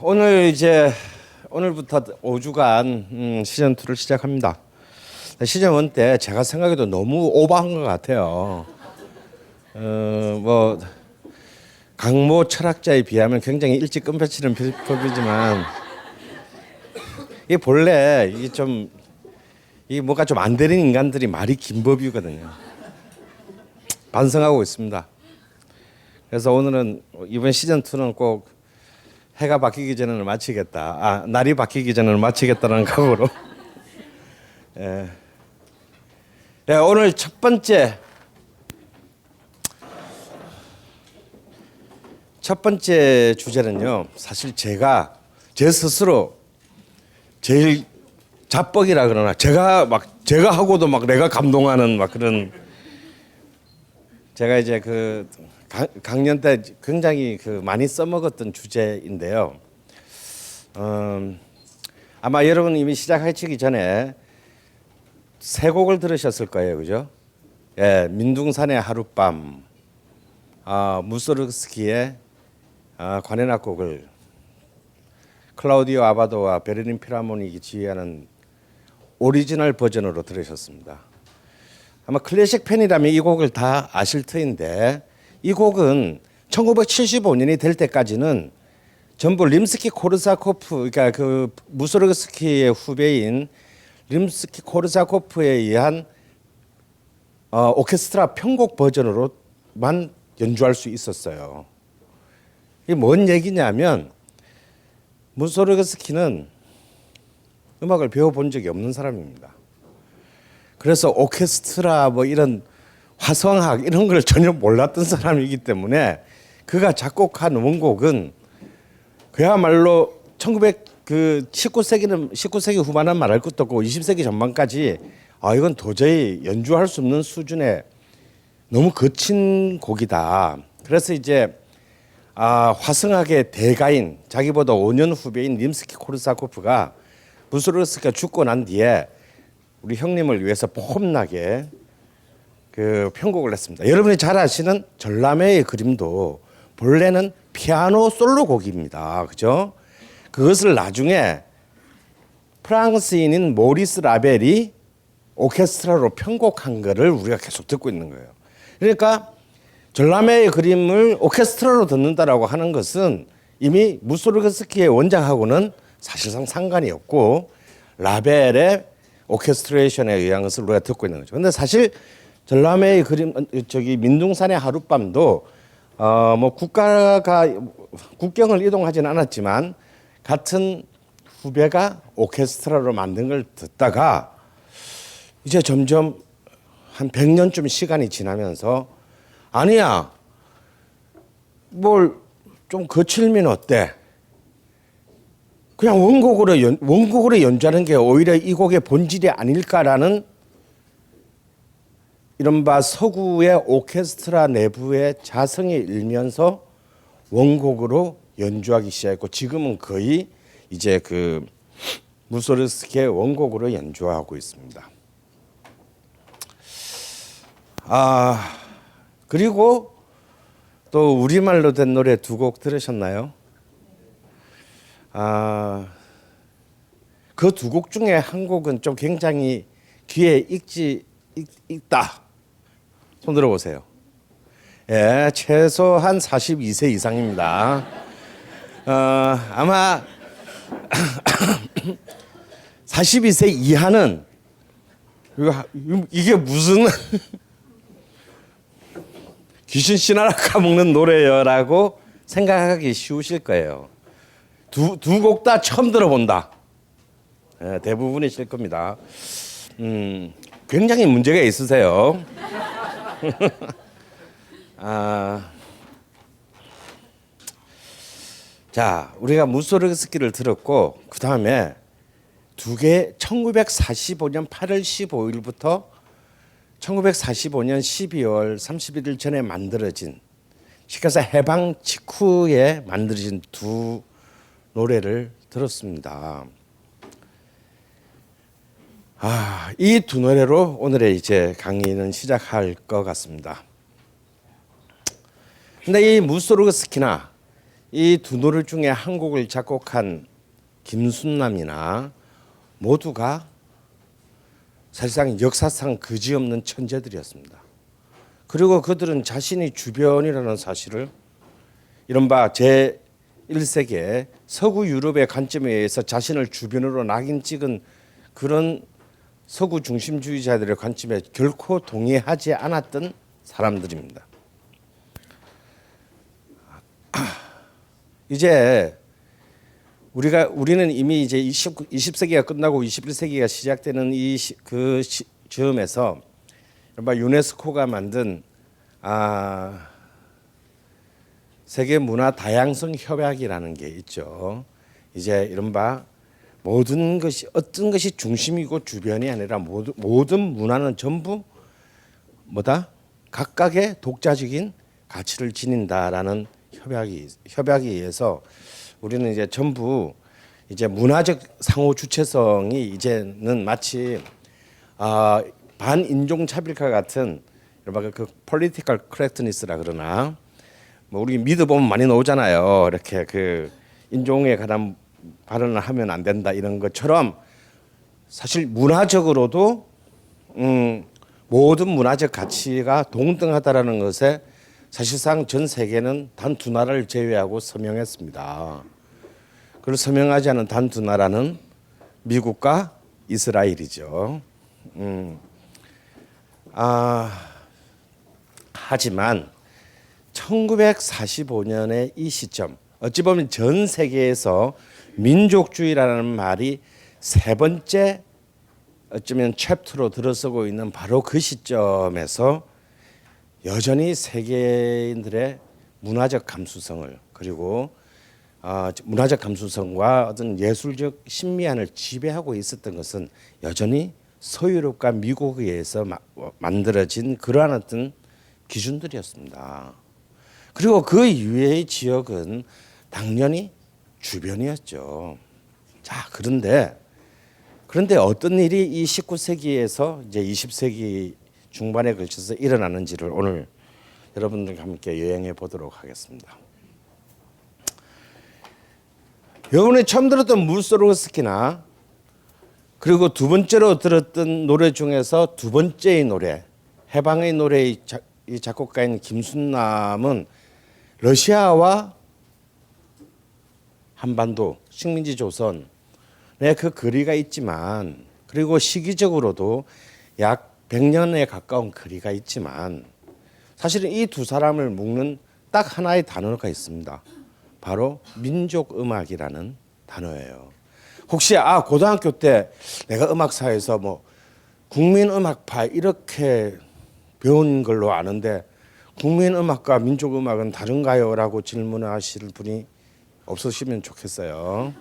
오늘 오늘부터 5주간 시즌 2를 시작합니다. 시즌 1 때 제가 생각해도 너무 오버한 것 같아요. 뭐 강모 철학자에 비하면 굉장히 일찍 끝마치는 법이지만 이게 본래 이게 뭔가 좀 안 되는 인간들이 말이 긴 법이거든요. 반성하고 있습니다. 그래서 오늘은 이번 시즌 2는 꼭 해가 바뀌기 전에는 마치겠다. 날이 바뀌기 전에는 마치겠다는 각오로. 오늘 첫 번째 주제는요. 사실 제가 제 스스로 제일 자뻑이라 그러나 제가 하고도 막 내가 감동하는 막 그런 제가 이제 그 강연 때 굉장히 많이 써먹었던 주제인데요. 아마 여러분 이미 시작하시기 전에 세 곡을 들으셨을 거예요, 그죠? 민둥산의 하룻밤, 무소르스키의 관현 악곡을 클라우디오 아바도와 베를린 필하모닉이 지휘하는 오리지널 버전으로 들으셨습니다. 아마 클래식 팬이라면 이 곡을 다 아실 터인데 이 곡은 1975년이 될 때까지는 전부 림스키 코르사코프, 그러니까 그 무소르스키의 후배인 림스키 코르사코프에 의한 오케스트라 편곡 버전으로만 연주할 수 있었어요. 이게 뭔 얘기냐면 무소르스키는 음악을 배워본 적이 없는 사람입니다. 그래서 오케스트라 뭐 이런 화성학 이런 걸 전혀 몰랐던 사람이기 때문에 그가 작곡한 원곡은 그야말로 19세기 후반은 말할 것도 없고 20세기 전반까지 이건 도저히 연주할 수 없는 수준의 너무 거친 곡이다. 그래서 이제 화성학의 대가인 자기보다 5년 후배인 림스키 코르사코프가 무소르스키가 죽고 난 뒤에 우리 형님을 위해서 폼나게 그 편곡을 했습니다. 여러분이 잘 아시는 전람회의 그림도 본래는 피아노 솔로 곡입니다. 그죠? 그것을 나중에 프랑스인인 모리스 라벨이 오케스트라로 편곡한 거를 우리가 계속 듣고 있는 거예요. 그러니까 전람회의 그림을 오케스트라로 듣는다라고 하는 것은 이미 무소르스키의 원작하고는 사실상 상관이 없고 라벨의 오케스트레이션에 의한 것을 우리가 듣고 있는 거죠. 근데 사실 전람회의 그림 민둥산의 하룻밤도 뭐 국경을 이동하지는 않았지만 같은 후배가 오케스트라로 만든 걸 듣다가 이제 점점 한 100년쯤 시간이 지나면서 아니야 뭘 좀 거칠면 어때? 그냥 원곡으로 연주하는 게 오히려 이 곡의 본질이 아닐까라는 이른바 서구의 오케스트라 내부의 자성이 일면서 원곡으로 연주하기 시작했고 지금은 거의 이제 그 무소르스키의 원곡으로 연주하고 있습니다. 그리고 또 우리말로 된 노래 두 곡 들으셨나요? 그 두 곡 중에 한 곡은 좀 굉장히 귀에 익다. 손 들어보세요. 최소한 42세 이상입니다. 아마 42세 이하는 이게 무슨 귀신 씨나라 까먹는 노래요라고 생각하기 쉬우실 거예요. 두 곡 다 처음 들어본다. 대부분이실 겁니다. 굉장히 문제가 있으세요. 자, 우리가 무소르스키를 들었고 그 다음에 두 개 1945년 8월 15일부터 1945년 12월 31일 전에 만들어진 시카사 해방 직후에 만들어진 두 노래를 들었습니다. 이 두 노래로 오늘의 이제 강의는 시작할 것 같습니다. 근데 이 무소르스키나 이 두 노래 중에 한 곡을 작곡한 김순남이나 모두가 사실상 역사상 그지없는 천재들이었습니다. 그리고 그들은 자신이 주변이라는 사실을 이른바 제1세기의 서구 유럽의 관점에 의해서 자신을 주변으로 낙인 찍은 그런 서구 중심주의자들의 관점에 결코 동의하지 않았던 사람들입니다. 이제 우리는 이미 이제 20세기가 끝나고 21세기가 시작되는 그 시점에서 유네스코가 만든 세계 문화 다양성 협약이라는 게 있죠. 이제 이른바 모든 것이 어떤 것이 중심이고 주변이 아니라 모든 문화는 전부 뭐다? 각각의 독자적인 가치를 지닌다라는 협약에 의해서 우리는 이제 전부 이제 문화적 상호 주체성이 이제는 마치 반인종 차별과 같은 그 political correctness라 그러나 뭐 우리 미드 보면 많이 나오잖아요. 이렇게 그 인종에 관한 발언을 하면 안 된다 이런 것처럼 사실 문화적으로도 모든 문화적 가치가 동등하다라는 것에 사실상 전 세계는 단 두 나라를 제외하고 서명했습니다. 그걸 서명하지 않은 단 두 나라는 미국과 이스라엘이죠. 하지만 1945년의 이 시점, 어찌 보면 전 세계에서 민족주의라는 말이 세 번째 어쩌면 챕터로 들어서고 있는 바로 그 시점에서 여전히 세계인들의 문화적 감수성을 그리고 문화적 감수성과 어떤 예술적 신미안을 지배하고 있었던 것은 여전히 서유럽과 미국에 의해서 만들어진 그러한 어떤 기준들이었습니다. 그리고 그 이외의 지역은 당연히 주변이었죠. 자, 그런데 어떤 일이 이 19세기에서 이제 20세기 중반에 걸쳐서 일어나는지를 오늘 여러분들과 함께 여행해 보도록 하겠습니다. 여러분이 처음 들었던 무소르그스키나 그리고 두 번째로 들었던 노래 중에서 두 번째의 노래, 해방의 노래의 작곡가인 김순남은 러시아와 한반도, 식민지 조선의 그 거리가 있지만 그리고 시기적으로도 약 100년에 가까운 거리가 있지만 사실은 이 두 사람을 묶는 딱 하나의 단어가 있습니다. 바로 민족음악이라는 단어예요. 혹시 고등학교 때 내가 음악사에서 뭐 국민음악파 이렇게 배운 걸로 아는데 국민음악과 민족음악은 다른가요? 라고 질문하실 분이 없으시면 좋겠어요.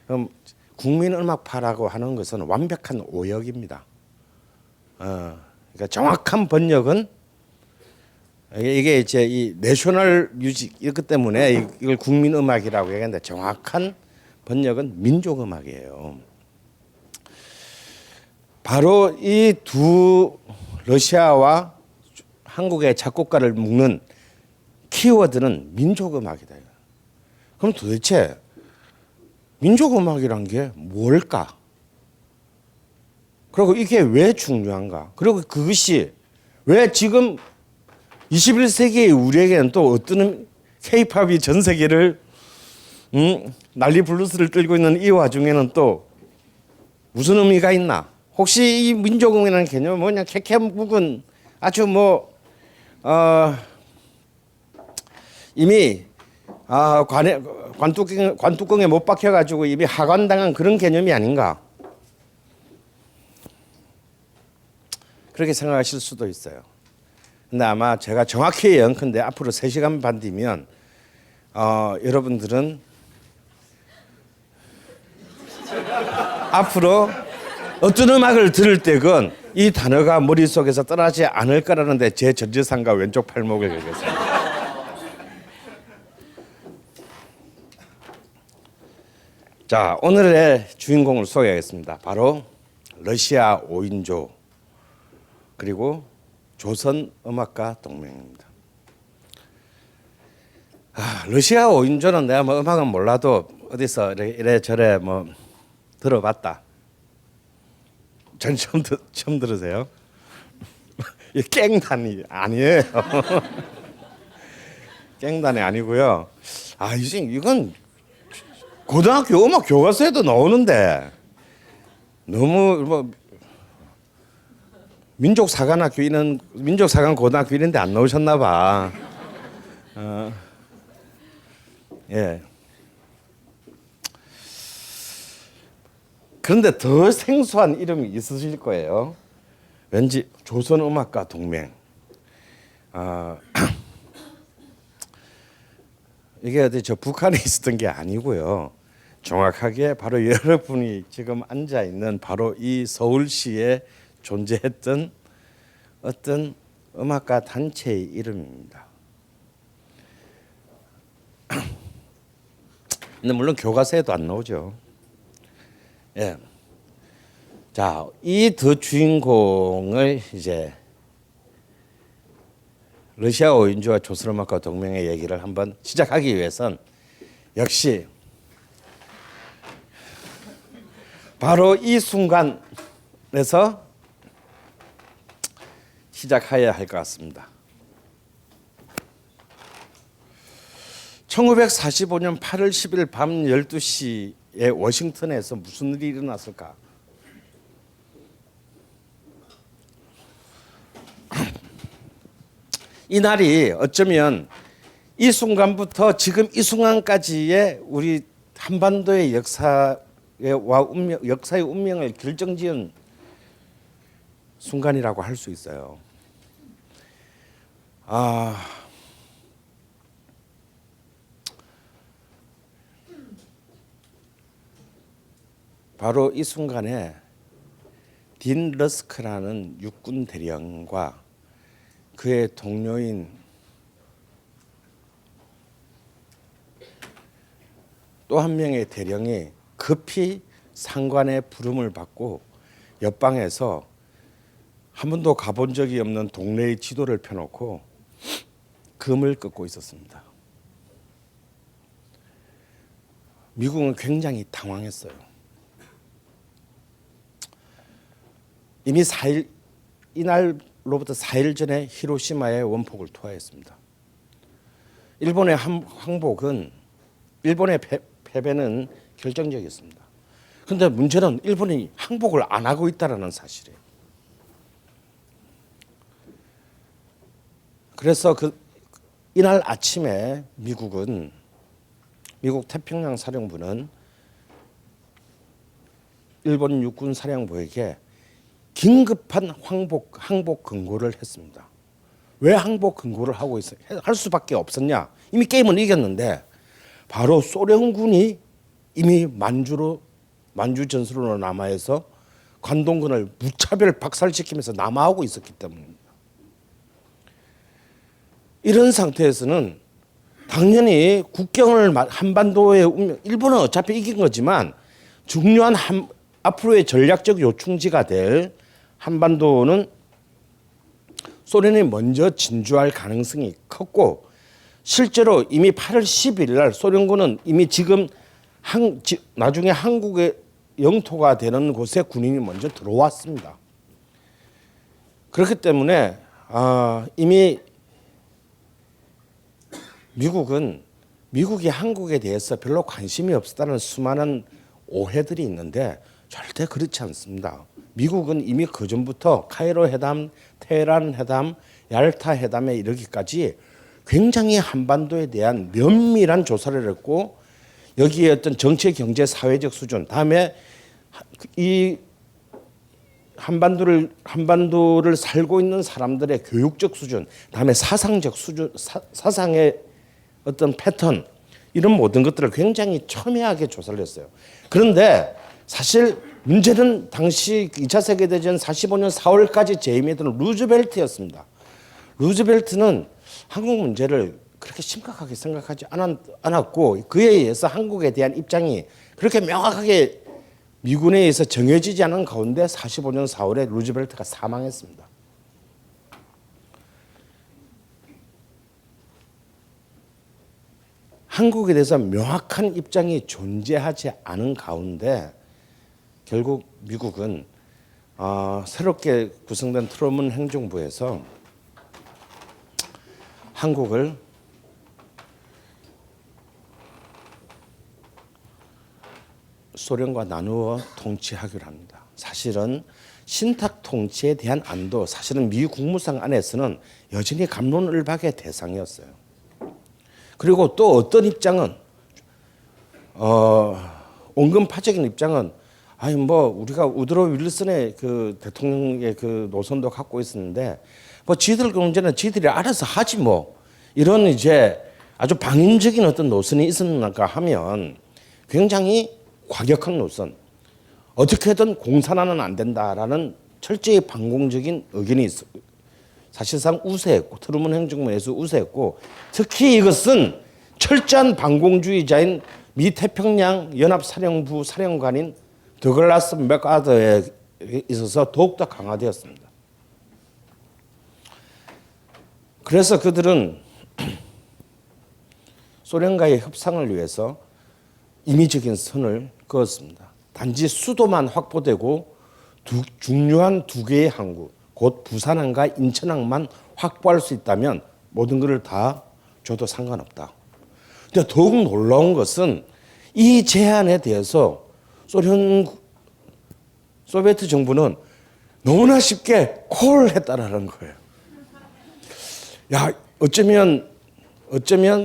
그럼 국민음악파라고 하는 것은 완벽한 오역입니다. 그러니까 정확한 번역은 이게 이제 이 내셔널 뮤직 이것 때문에 이걸 국민음악이라고 얘기하는데 정확한 번역은 민족음악이에요. 바로 이 두 러시아와 한국의 작곡가를 묶는 키워드는 민족음악이다. 그럼 도대체 민족음악이란 게 뭘까? 그리고 이게 왜 중요한가? 그리고 그것이 왜 지금 21세기의 우리에게는 또 어떤 K-팝이 전 세계를 난리 블루스를 떨고 있는 이 와중에는 또 무슨 의미가 있나? 혹시 이 민족음이라는 개념은 뭐냐? 캐캐 묵은 아주 이미 관뚜껑에 못 박혀가지고 이미 하관당한 그런 개념이 아닌가? 그렇게 생각하실 수도 있어요. 근데 아마 제가 정확히 예언컨대 앞으로 3시간 반 뒤면 여러분들은 앞으로 어떤 음악을 들을 때건 이 단어가 머릿속에서 떠나지 않을 거라는데 제 전재산과 왼쪽 팔목을 걸겠습니다. 자, 오늘의 주인공을 소개하겠습니다. 바로 러시아 5인조 그리고 조선 음악가 동맹입니다. 러시아 5인조는 내가 뭐 음악은 몰라도 어디서 이래저래 뭐 들어봤다. 전 처음 들으세요? 이 깽단이 아니에요. 깽단이 아니고요. 이건 고등학교 음악 교과서에도 나오는데 너무 뭐 민족사관 고등학교 이런 데 안 나오셨나 봐. 예. 그런데 더 생소한 이름이 있으실 거예요. 왠지 조선음악가 동맹. 이게 어디 저 북한에 있었던 게 아니고요. 정확하게 바로 여러분이 지금 앉아 있는 바로 이 서울시에 존재했던 어떤 음악가 단체의 이름입니다. 근데 물론 교과서에도 안 나오죠. 예. 자, 이 두 주인공을 이제 러시아 5인조와 조선음악가 동맹의 얘기를 한번 시작하기 위해선 역시 바로 이 순간에서 시작해야 할 것 같습니다. 1945년 8월 10일 밤 12시에 워싱턴에서 무슨 일이 일어났을까? 이 날이 어쩌면 이 순간부터 지금 이 순간까지의 우리 한반도의 역사의 운명을 결정지은 순간이라고 할 수 있어요. 바로 이 순간에 딘 러스크라는 육군 대령과 그의 동료인 또 한 명의 대령이 급히 상관의 부름을 받고 옆방에서 한 번도 가본 적이 없는 동네의 지도를 펴놓고 금을 긋고 있었습니다. 미국은 굉장히 당황했어요. 이미 이날로부터 4일 전에 히로시마에 원폭을 투하했습니다. 일본의 항복은 일본의 패배는 결정적이었습니다. 그런데 문제는 일본이 항복을 안 하고 있다는 사실이에요. 그래서 이날 아침에 미국 태평양 사령부는 일본 육군 사령부에게 긴급한 항복 경고를 했습니다. 왜 항복 경고를 할 수밖에 없었냐? 이미 게임은 이겼는데 바로 소련군이 이미 만주 전술로 남하해서 관동군을 무차별 박살시키면서 남하하고 있었기 때문입니다. 이런 상태에서는 당연히 국경을 한반도의 운명, 일본은 어차피 이긴 거지만 중요한 앞으로의 전략적 요충지가 될 한반도는 소련이 먼저 진주할 가능성이 컸고 실제로 이미 8월 10일 날 소련군은 이미 지금 나중에 한국의 영토가 되는 곳에 군인이 먼저 들어왔습니다. 그렇기 때문에 이미 미국이 한국에 대해서 별로 관심이 없었다는 수많은 오해들이 있는데 절대 그렇지 않습니다. 미국은 이미 그전부터 카이로 회담, 테헤란 회담, 얄타 회담에 이르기까지 굉장히 한반도에 대한 면밀한 조사를 했고 여기에 어떤 정치, 경제, 사회적 수준, 다음에 이 한반도를 살고 있는 사람들의 교육적 수준, 다음에 사상적 수준, 사상의 어떤 패턴 이런 모든 것들을 굉장히 첨예하게 조사를 했어요. 그런데 사실 문제는 당시 2차 세계대전 45년 4월까지 재임했던 루즈벨트였습니다. 루즈벨트는 한국 문제를 그렇게 심각하게 생각하지 않았고 그에 의해서 한국에 대한 입장이 그렇게 명확하게 미군에 의해서 정해지지 않은 가운데 45년 4월에 루즈벨트가 사망했습니다. 한국에 대해서 명확한 입장이 존재하지 않은 가운데 결국 미국은 새롭게 구성된 트루먼 행정부에서 한국을 소련과 나누어 통치하기로 합니다. 사실은 신탁 통치에 대한 안도 사실은 미 국무상 안에서는 여전히 갑론을박의 대상이었어요. 그리고 또 어떤 입장은 온건파적인 입장은 아니 뭐 우리가 우드로 윌슨의 그 대통령의 그 노선도 갖고 있었는데 뭐 지들 경제는 지들이 알아서 하지 뭐 이런 이제 아주 방임적인 어떤 노선이 있었는가 하면 굉장히 과격한 노선 어떻게든 공산화는 안 된다라는 철저히 반공적인 의견이 사실상 우세했고 트루먼 행정부에서 우세했고 특히 이것은 철저한 반공주의자인 미 태평양 연합사령부 사령관인 더글라스 맥아더에 있어서 더욱더 강화되었습니다. 그래서 그들은 소련과의 협상을 위해서 임의적인 선을 그었습니다. 단지 수도만 확보되고 중요한 두 개의 항구, 곧 부산항과 인천항만 확보할 수 있다면 모든 것을 다 줘도 상관없다. 근데 더욱 놀라운 것은 이 제안에 대해서 소비에트 정부는 너무나 쉽게 콜했다라는 거예요. 야, 어쩌면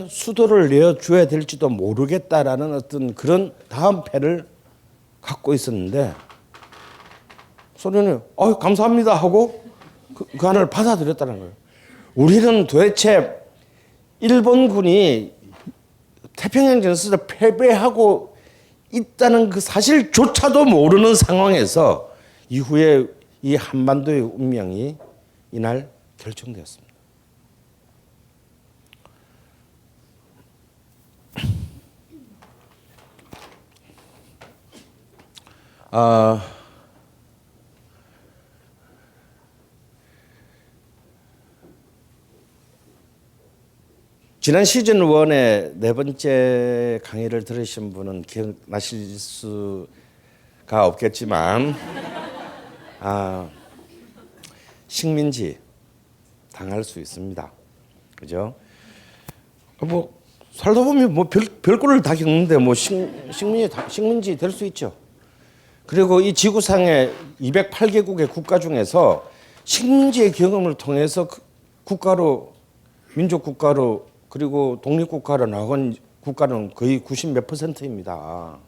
수도를 내어줘야 될지도 모르겠다라는 어떤 그런 다음 패를 갖고 있었는데 소련이 감사합니다 하고 그 안을 받아들였다는 거예요. 우리는 도대체 일본군이 태평양 전선에서 패배하고 있다는 그 사실조차도 모르는 상황에서 이후에 이 한반도의 운명이 이날 결정되었습니다. 지난 시즌 1의 네 번째 강의를 들으신 분은 기억나실 수가 없겠지만 식민지 당할 수 있습니다. 그죠? 뭐 살다 보면 뭐 별꼴을 다 겪는데 뭐 식민지 될 수 있죠. 그리고 이 지구상의 208개국의 국가 중에서 식민지의 경험을 통해서 국가로 민족 국가로 그리고 독립 국가로 나간 국가는 거의 90몇 %입니다.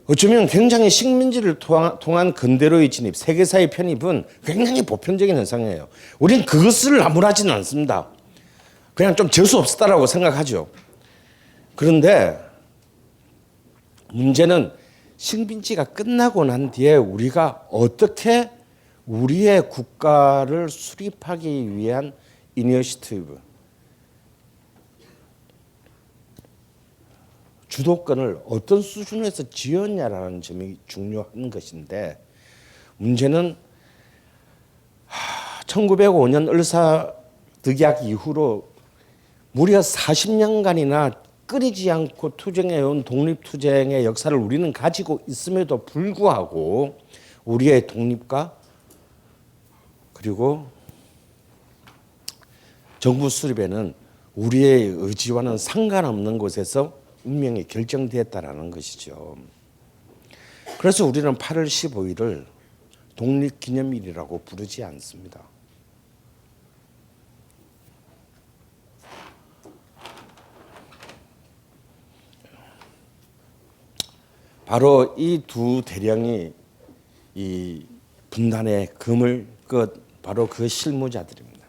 어쩌면 굉장히 식민지를 통한 근대로의 진입, 세계사의 편입은 굉장히 보편적인 현상이에요. 우리는 그것을 나무라지는 않습니다. 그냥 좀 재수 없었다라고 생각하죠. 그런데 문제는 식민지가 끝나고 난 뒤에 우리가 어떻게 우리의 국가를 수립하기 위한 이니셔티브, 주도권을 어떤 수준에서 지었냐라는 점이 중요한 것인데 문제는 1905년 을사득약 이후로 무려 40년간이나 끊이지 않고 투쟁해온 독립투쟁의 역사를 우리는 가지고 있음에도 불구하고 우리의 독립과 그리고 정부 수립에는 우리의 의지와는 상관없는 곳에서 운명이 결정되었다라는 것이죠. 그래서 우리는 8월 15일을 독립기념일이라고 부르지 않습니다. 바로 이 두 대령이 이 분단의 금을 끄 바로 그 실무자들입니다.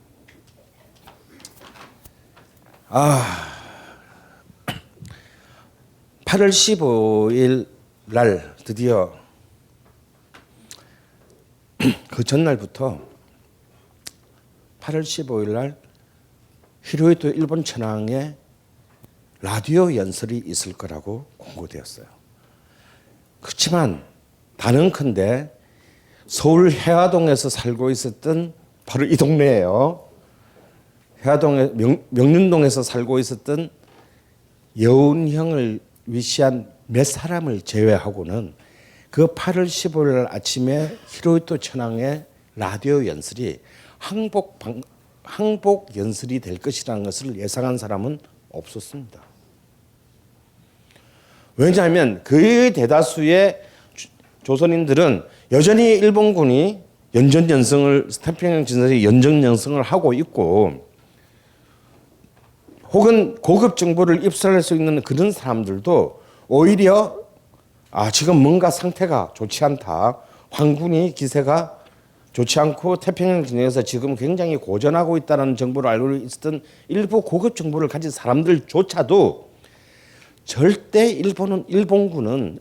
8월 15일 날 드디어 그 전날부터 8월 15일 날 히로히토 일본 천황의 라디오 연설이 있을 거라고 공고되었어요. 그렇지만 단언컨대 서울 해화동에서 살고 있었던 바로 이 동네예요. 해화동에 명륜동에서 살고 있었던 여운형을 위시한 몇 사람을 제외하고는 그 8월 15일 아침에 히로히토 천황의 라디오 연설이 항복 연설이 될 것이라는 것을 예상한 사람은 없었습니다. 왜냐하면 거의 대다수의 조선인들은 여전히 일본군이 연전연승을 태평양 전선에 연전연승을 하고 있고 혹은 고급 정보를 입수할 수 있는 그런 사람들도 오히려 지금 뭔가 상태가 좋지 않다. 황군이 기세가 좋지 않고 태평양 전역에서 지금 굉장히 고전하고 있다는 정보를 알고 있었던 일부 고급 정보를 가진 사람들조차도 절대 일본 항군은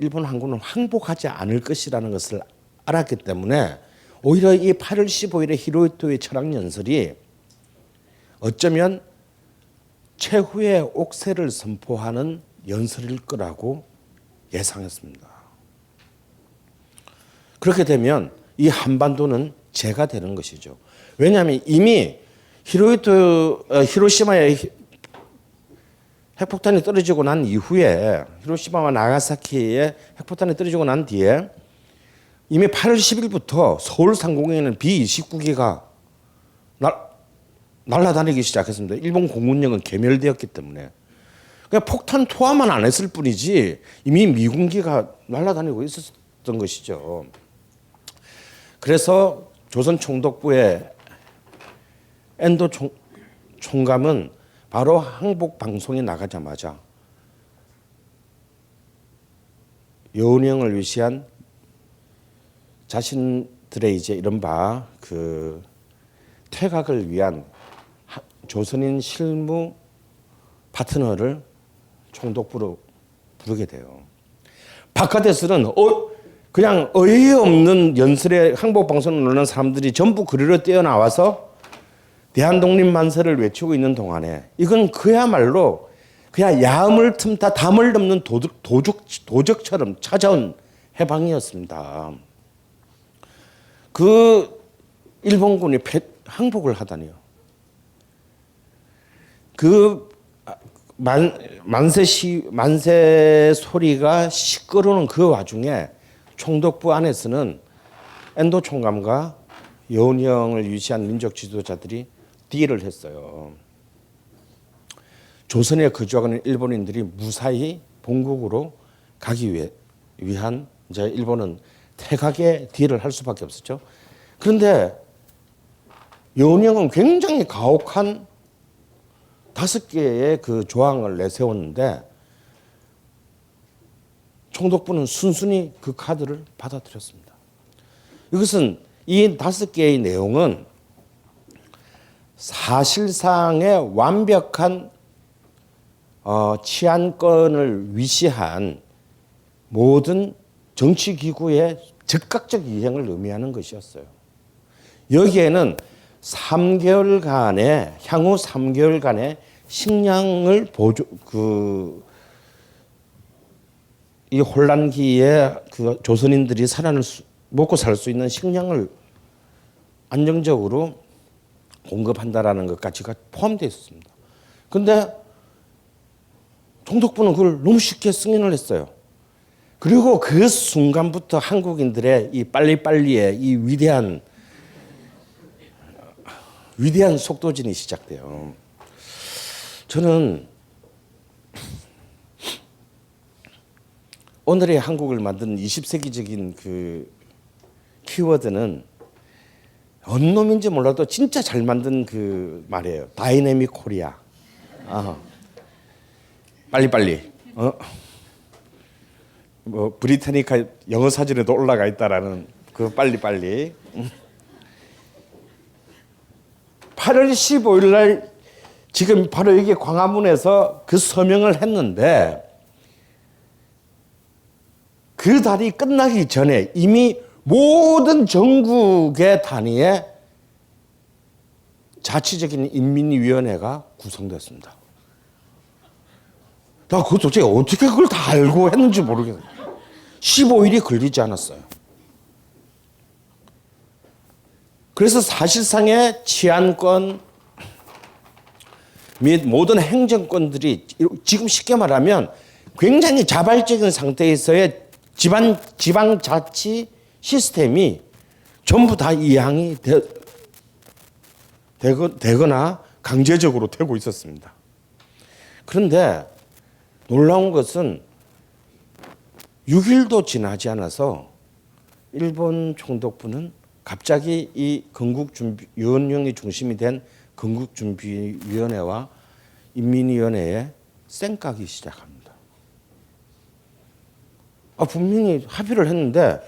항복하지 않을 것이라는 것을 알았기 때문에 오히려 이 8월 15일에 히로히토의 천황 연설이 어쩌면 최후의 옥세를 선포하는 연설일 거라고 예상했습니다. 그렇게 되면 이 한반도는 재가 되는 것이죠. 왜냐하면 이미 히로시마에 핵폭탄이 떨어지고 난 이후에 히로시마와 나가사키에 핵폭탄이 떨어지고 난 뒤에 이미 8월 10일부터 서울 상공에는 B-29기가 날아다니기 시작했습니다. 일본 공군력은 괴멸되었기 때문에. 그냥 폭탄 투하만 안 했을 뿐이지 이미 미군기가 날아다니고 있었던 것이죠. 그래서 조선 총독부의 엔도 총감은 바로 항복 방송이 나가자마자 여운형을 위시한 자신들의 이제 이른바 그 퇴각을 위한 조선인 실무 파트너를 총독부로 부르게 돼요. 바깥에서는 그냥 어이없는 연설에 항복 방송을 넣는 사람들이 전부 그리로 뛰어나와서 대한독립만세를 외치고 있는 동안에 이건 그야말로 그냥 야음을 틈타 담을 넘는 도적처럼 찾아온 해방이었습니다. 그 일본군이 항복을 하다니요. 그 만세 소리가 시끄러운 그 와중에 총독부 안에서는 엔도 총감과 여운형을 위시한 민족 지도자들이 딜을 했어요. 조선에 거주하는 일본인들이 무사히 본국으로 가기 위한 이제 일본은 퇴각의 딜을 할 수밖에 없었죠. 그런데 여운형은 굉장히 가혹한 5개의 그 조항을 내세웠는데 총독부는 순순히 그 카드를 받아들였습니다. 이것은 이 5개의 내용은 사실상의 완벽한 치안권을 위시한 모든 정치기구의 즉각적 이행을 의미하는 것이었어요. 여기에는 3개월간의 향후 3개월간의 식량을 이 혼란기에 그 조선인들이 먹고 살 수 있는 식량을 안정적으로 공급한다라는 것까지가 포함되어 있었습니다. 그런데 총독부는 그걸 너무 쉽게 승인을 했어요. 그리고 그 순간부터 한국인들의 이 빨리빨리의 이 위대한 속도전이 시작돼요. 저는 오늘의 한국을 만든 20세기적인 그 키워드는 어느 놈인지 몰라도 진짜 잘 만든 그 말이에요. 다이내믹 코리아. 빨리빨리. 뭐 브리타니카 영어 사전에도 올라가 있다라는 그 빨리빨리. 8월 15일 날 지금 바로 여기 광화문에서 그 서명을 했는데 그 달이 끝나기 전에 이미 모든 전국의 단위의 자치적인 인민위원회가 구성됐습니다. 나 그거 도대체 어떻게 그걸 다 알고 했는지 모르겠어요. 15일이 걸리지 않았어요. 그래서 사실상의 치안권 및 모든 행정권들이 지금 쉽게 말하면 굉장히 자발적인 상태에서의 지방자치 시스템이 전부 다 이양이 되거나 강제적으로 되고 있었습니다. 그런데 놀라운 것은 6일도 지나지 않아서 일본 총독부는 갑자기 이 건국준비위원령이 중심이 된 건국준비위원회와 인민위원회에 쌩까기 시작합니다. 분명히 합의를 했는데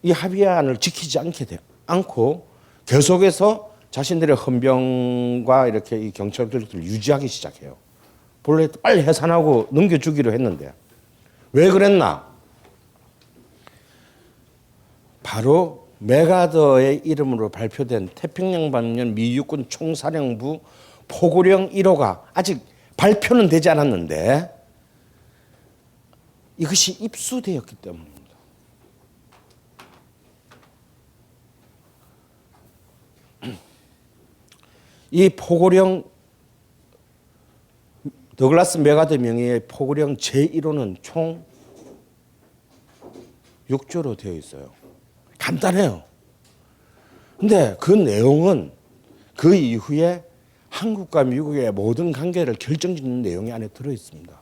이 합의안을 지키지 않고 계속해서 자신들의 헌병과 이렇게 이 경찰들을 유지하기 시작해요. 본래 빨리 해산하고 넘겨주기로 했는데 왜 그랬나? 바로 메가더의 이름으로 발표된 태평양 방면 미 육군 총사령부 포고령 1호가 아직 발표는 되지 않았는데 이것이 입수되었기 때문입니다. 이 포고령 더글라스 메가더 명의의 포고령 제1호는 총 6조로 되어 있어요. 간단해요. 근데 그 내용은 그 이후에 한국과 미국의 모든 관계를 결정짓는 내용이 안에 들어 있습니다.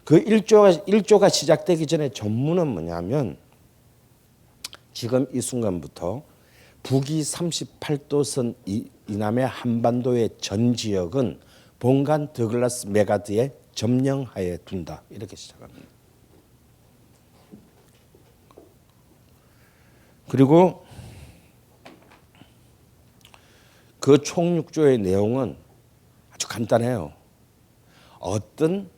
그 1조가 시작되기 전에 전문은 뭐냐면 지금 이 순간부터 북위 38도선 이남의 한반도의 전 지역은 본관 더글라스 메가더의 점령하에 둔다. 이렇게 시작합니다. 그리고 그 총 6조의 내용은 아주 간단해요. 어떤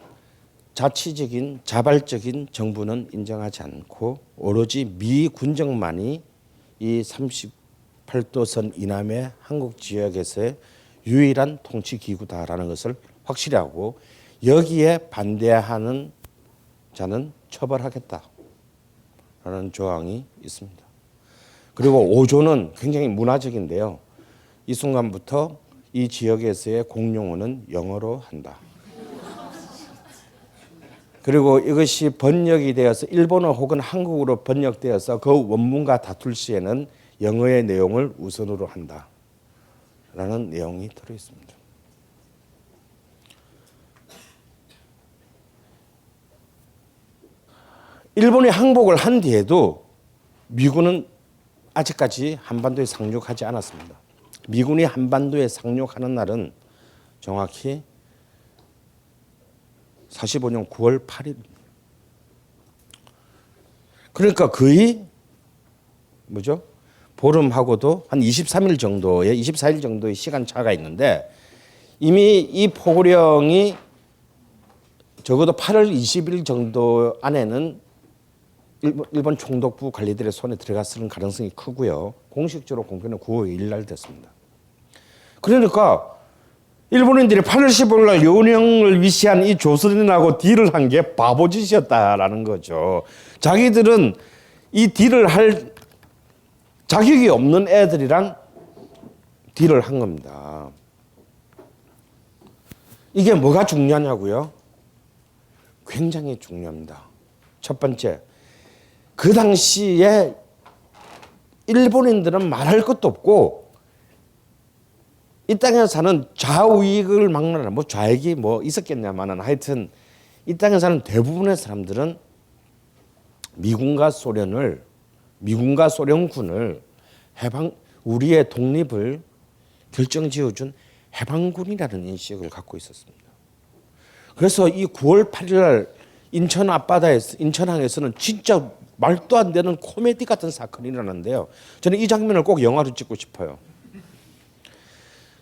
자치적인 자발적인 정부는 인정하지 않고 오로지 미 군정만이 이 38도선 이남의 한국 지역에서의 유일한 통치 기구다라는 것을 확실히 하고 여기에 반대하는 자는 처벌하겠다라는 조항이 있습니다. 그리고 5조는 굉장히 문화적인데요. 이 순간부터 이 지역에서의 공용어는 영어로 한다. 그리고 이것이 번역이 되어서 일본어 혹은 한국어로 번역되어서 그 원문과 다툴 시에는 영어의 내용을 우선으로 한다. 라는 내용이 들어 있습니다. 일본이 항복을 한 뒤에도 미군은 아직까지 한반도에 상륙하지 않았습니다. 미군이 한반도에 상륙하는 날은 정확히 45년 9월 8일입니다. 그러니까 거의 뭐죠? 보름하고도 한 24일 정도의 시간 차가 있는데 이미 이 포고령이 적어도 8월 20일 정도 안에는 일본 총독부 관리들의 손에 들어갔을 가능성이 크고요. 공식적으로 공표는 9월 2일 날 됐습니다. 그러니까 일본인들이 8월 15일 날 요령을 위시한 이 조선인하고 딜을 한 게 바보짓이었다라는 거죠. 자기들은 이 딜을 할 자격이 없는 애들이랑 딜을 한 겁니다. 이게 뭐가 중요하냐고요? 굉장히 중요합니다. 첫 번째, 그 당시에 일본인들은 말할 것도 없고 이 땅에 사는 좌우익을 막론하는 뭐 좌익이 뭐 있었겠냐마는 하여튼 이 땅에 사는 대부분의 사람들은 미군과 소련군을 우리의 독립을 결정지어준 해방군이라는 인식을 갖고 있었습니다. 그래서 이 9월 8일 날 인천 앞바다에서 인천항에서는 진짜 말도 안 되는 코미디 같은 사건이 일어났는데요. 저는 이 장면을 꼭 영화로 찍고 싶어요.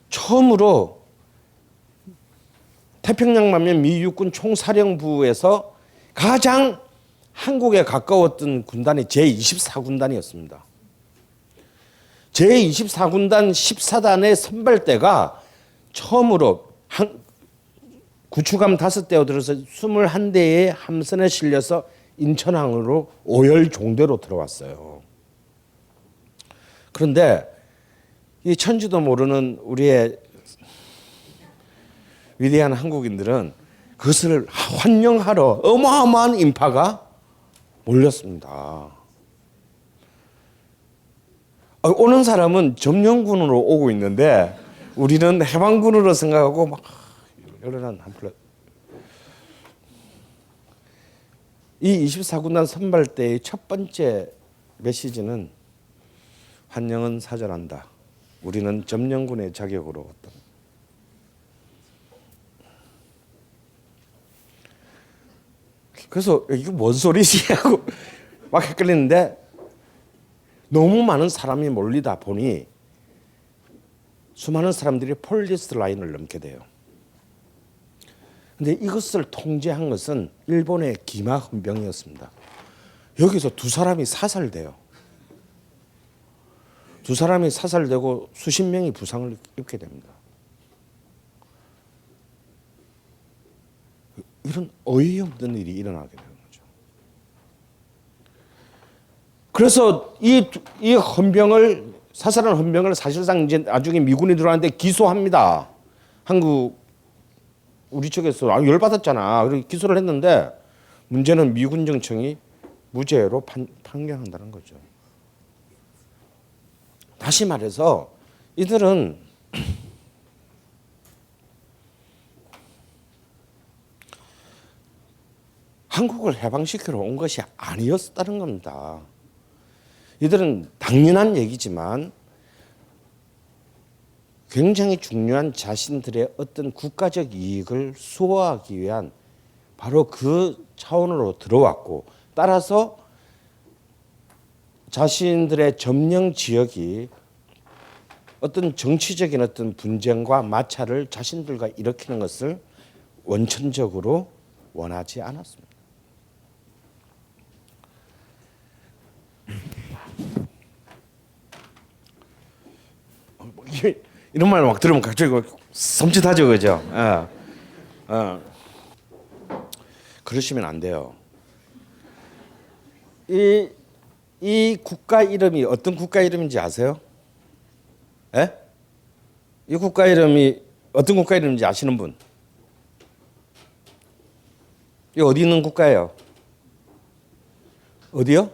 처음으로 태평양 만면 미 육군 총사령부에서 가장 한국에 가까웠던 군단이 제24군단이었습니다. 제24군단 14단의 선발대가 처음으로 구축함 5대에 들어서 21대의 함선에 실려서 인천항으로 오열 종대로 들어왔어요. 그런데 이 천지도 모르는 우리의 위대한 한국인들은 그것을 환영하러 어마어마한 인파가 몰렸습니다. 오는 사람은 점령군으로 오고 있는데 우리는 해방군으로 생각하고 막 열렬한 한플. 이 24군단 선발대의 첫 번째 메시지는 환영은 사절한다. 우리는 점령군의 자격으로 왔다. 그래서 이거 뭔 소리지 하고 막 헷갈리는데 너무 많은 사람이 몰리다 보니 수많은 사람들이 폴리스 라인을 넘게 돼요. 근데 이것을 통제한 것은 일본의 기마 헌병이었습니다. 여기서 두 사람이 사살돼요. 두 사람이 사살되고 수십 명이 부상을 입게 됩니다. 이런 어이없는 일이 일어나게 되는 거죠. 그래서 이 헌병을 사살한 헌병을 사실상 이제 나중에 미군이 들어왔는데 기소합니다. 한국 우리 쪽에서 열받았잖아. 그래서 기소를 했는데 문제는 미군 정청이 무죄로 판결한다는 거죠. 다시 말해서 이들은 한국을 해방시키러 온 것이 아니었다는 겁니다. 이들은 당연한 얘기지만 굉장히 중요한 자신들의 어떤 국가적 이익을 수호하기 위한 바로 그 차원으로 들어왔고, 따라서 자신들의 점령 지역이 어떤 정치적인 어떤 분쟁과 마찰을 자신들과 일으키는 것을 원천적으로 원하지 않았습니다. 이런 말 막 들으면 갑자기 섬찟하죠, 그죠? 그러시면 안 돼요. 이 국가 이름이 어떤 국가 이름인지 아세요? 예? 이 국가 이름이 어떤 국가 이름인지 아시는 분? 이 어디 있는 국가예요? 어디요?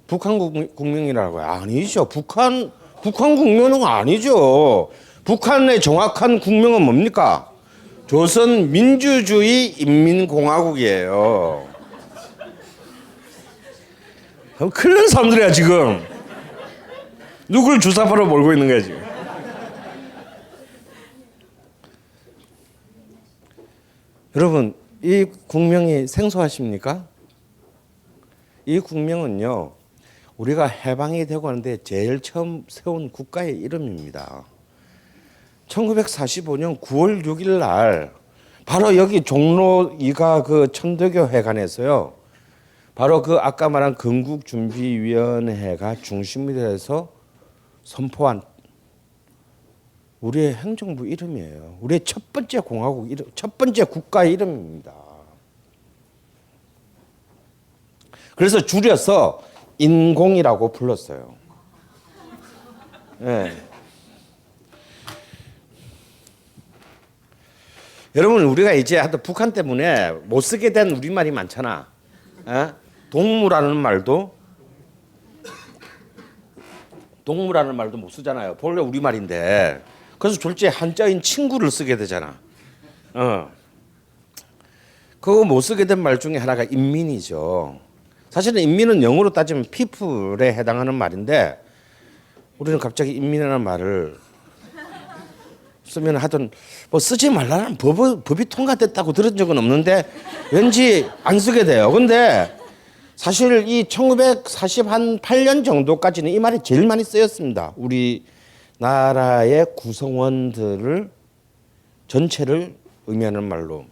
북한 국민이라고요? 아니죠. 북한 국명은 아니죠. 북한의 정확한 국명은 뭡니까? 조선민주주의 인민공화국이에요. 큰일 난 사람들이야 지금. 누굴 주사파로 몰고 있는 거야 지금. 여러분, 이 국명이 생소하십니까? 이 국명은요, 우리가 해방이 되고 하는데 제일 처음 세운 국가의 이름입니다. 1945년 9월 6일 날 바로 여기 종로 2가 그 천도교 회관에서요, 바로 그 아까 말한 건국준비위원회가 중심이 돼서 선포한 우리의 행정부 이름이에요. 우리의 첫 번째 공화국 이름, 첫 번째 국가 이름입니다. 그래서 줄여서 인공이라고 불렀어요. 네. 여러분, 우리가 이제 하여튼 북한 때문에 못 쓰게 된 우리말이 많잖아. 동무라는 말도 못 쓰잖아요. 본래 우리말인데. 그래서 졸지에 한자인 친구를 쓰게 되잖아. 그거 못 쓰게 된 말 중에 하나가 인민이죠. 사실은 인민은 영어로 따지면 people에 해당하는 말인데 우리는 갑자기 인민이라는 말을 쓰면 하여튼 뭐 쓰지 말라는 법이 통과됐다고 들은 적은 없는데 왠지 안 쓰게 돼요. 근데 사실 이 1948년 정도까지는 이 말이 제일 많이 쓰였습니다. 우리 나라의 구성원들을 전체를 의미하는 말로.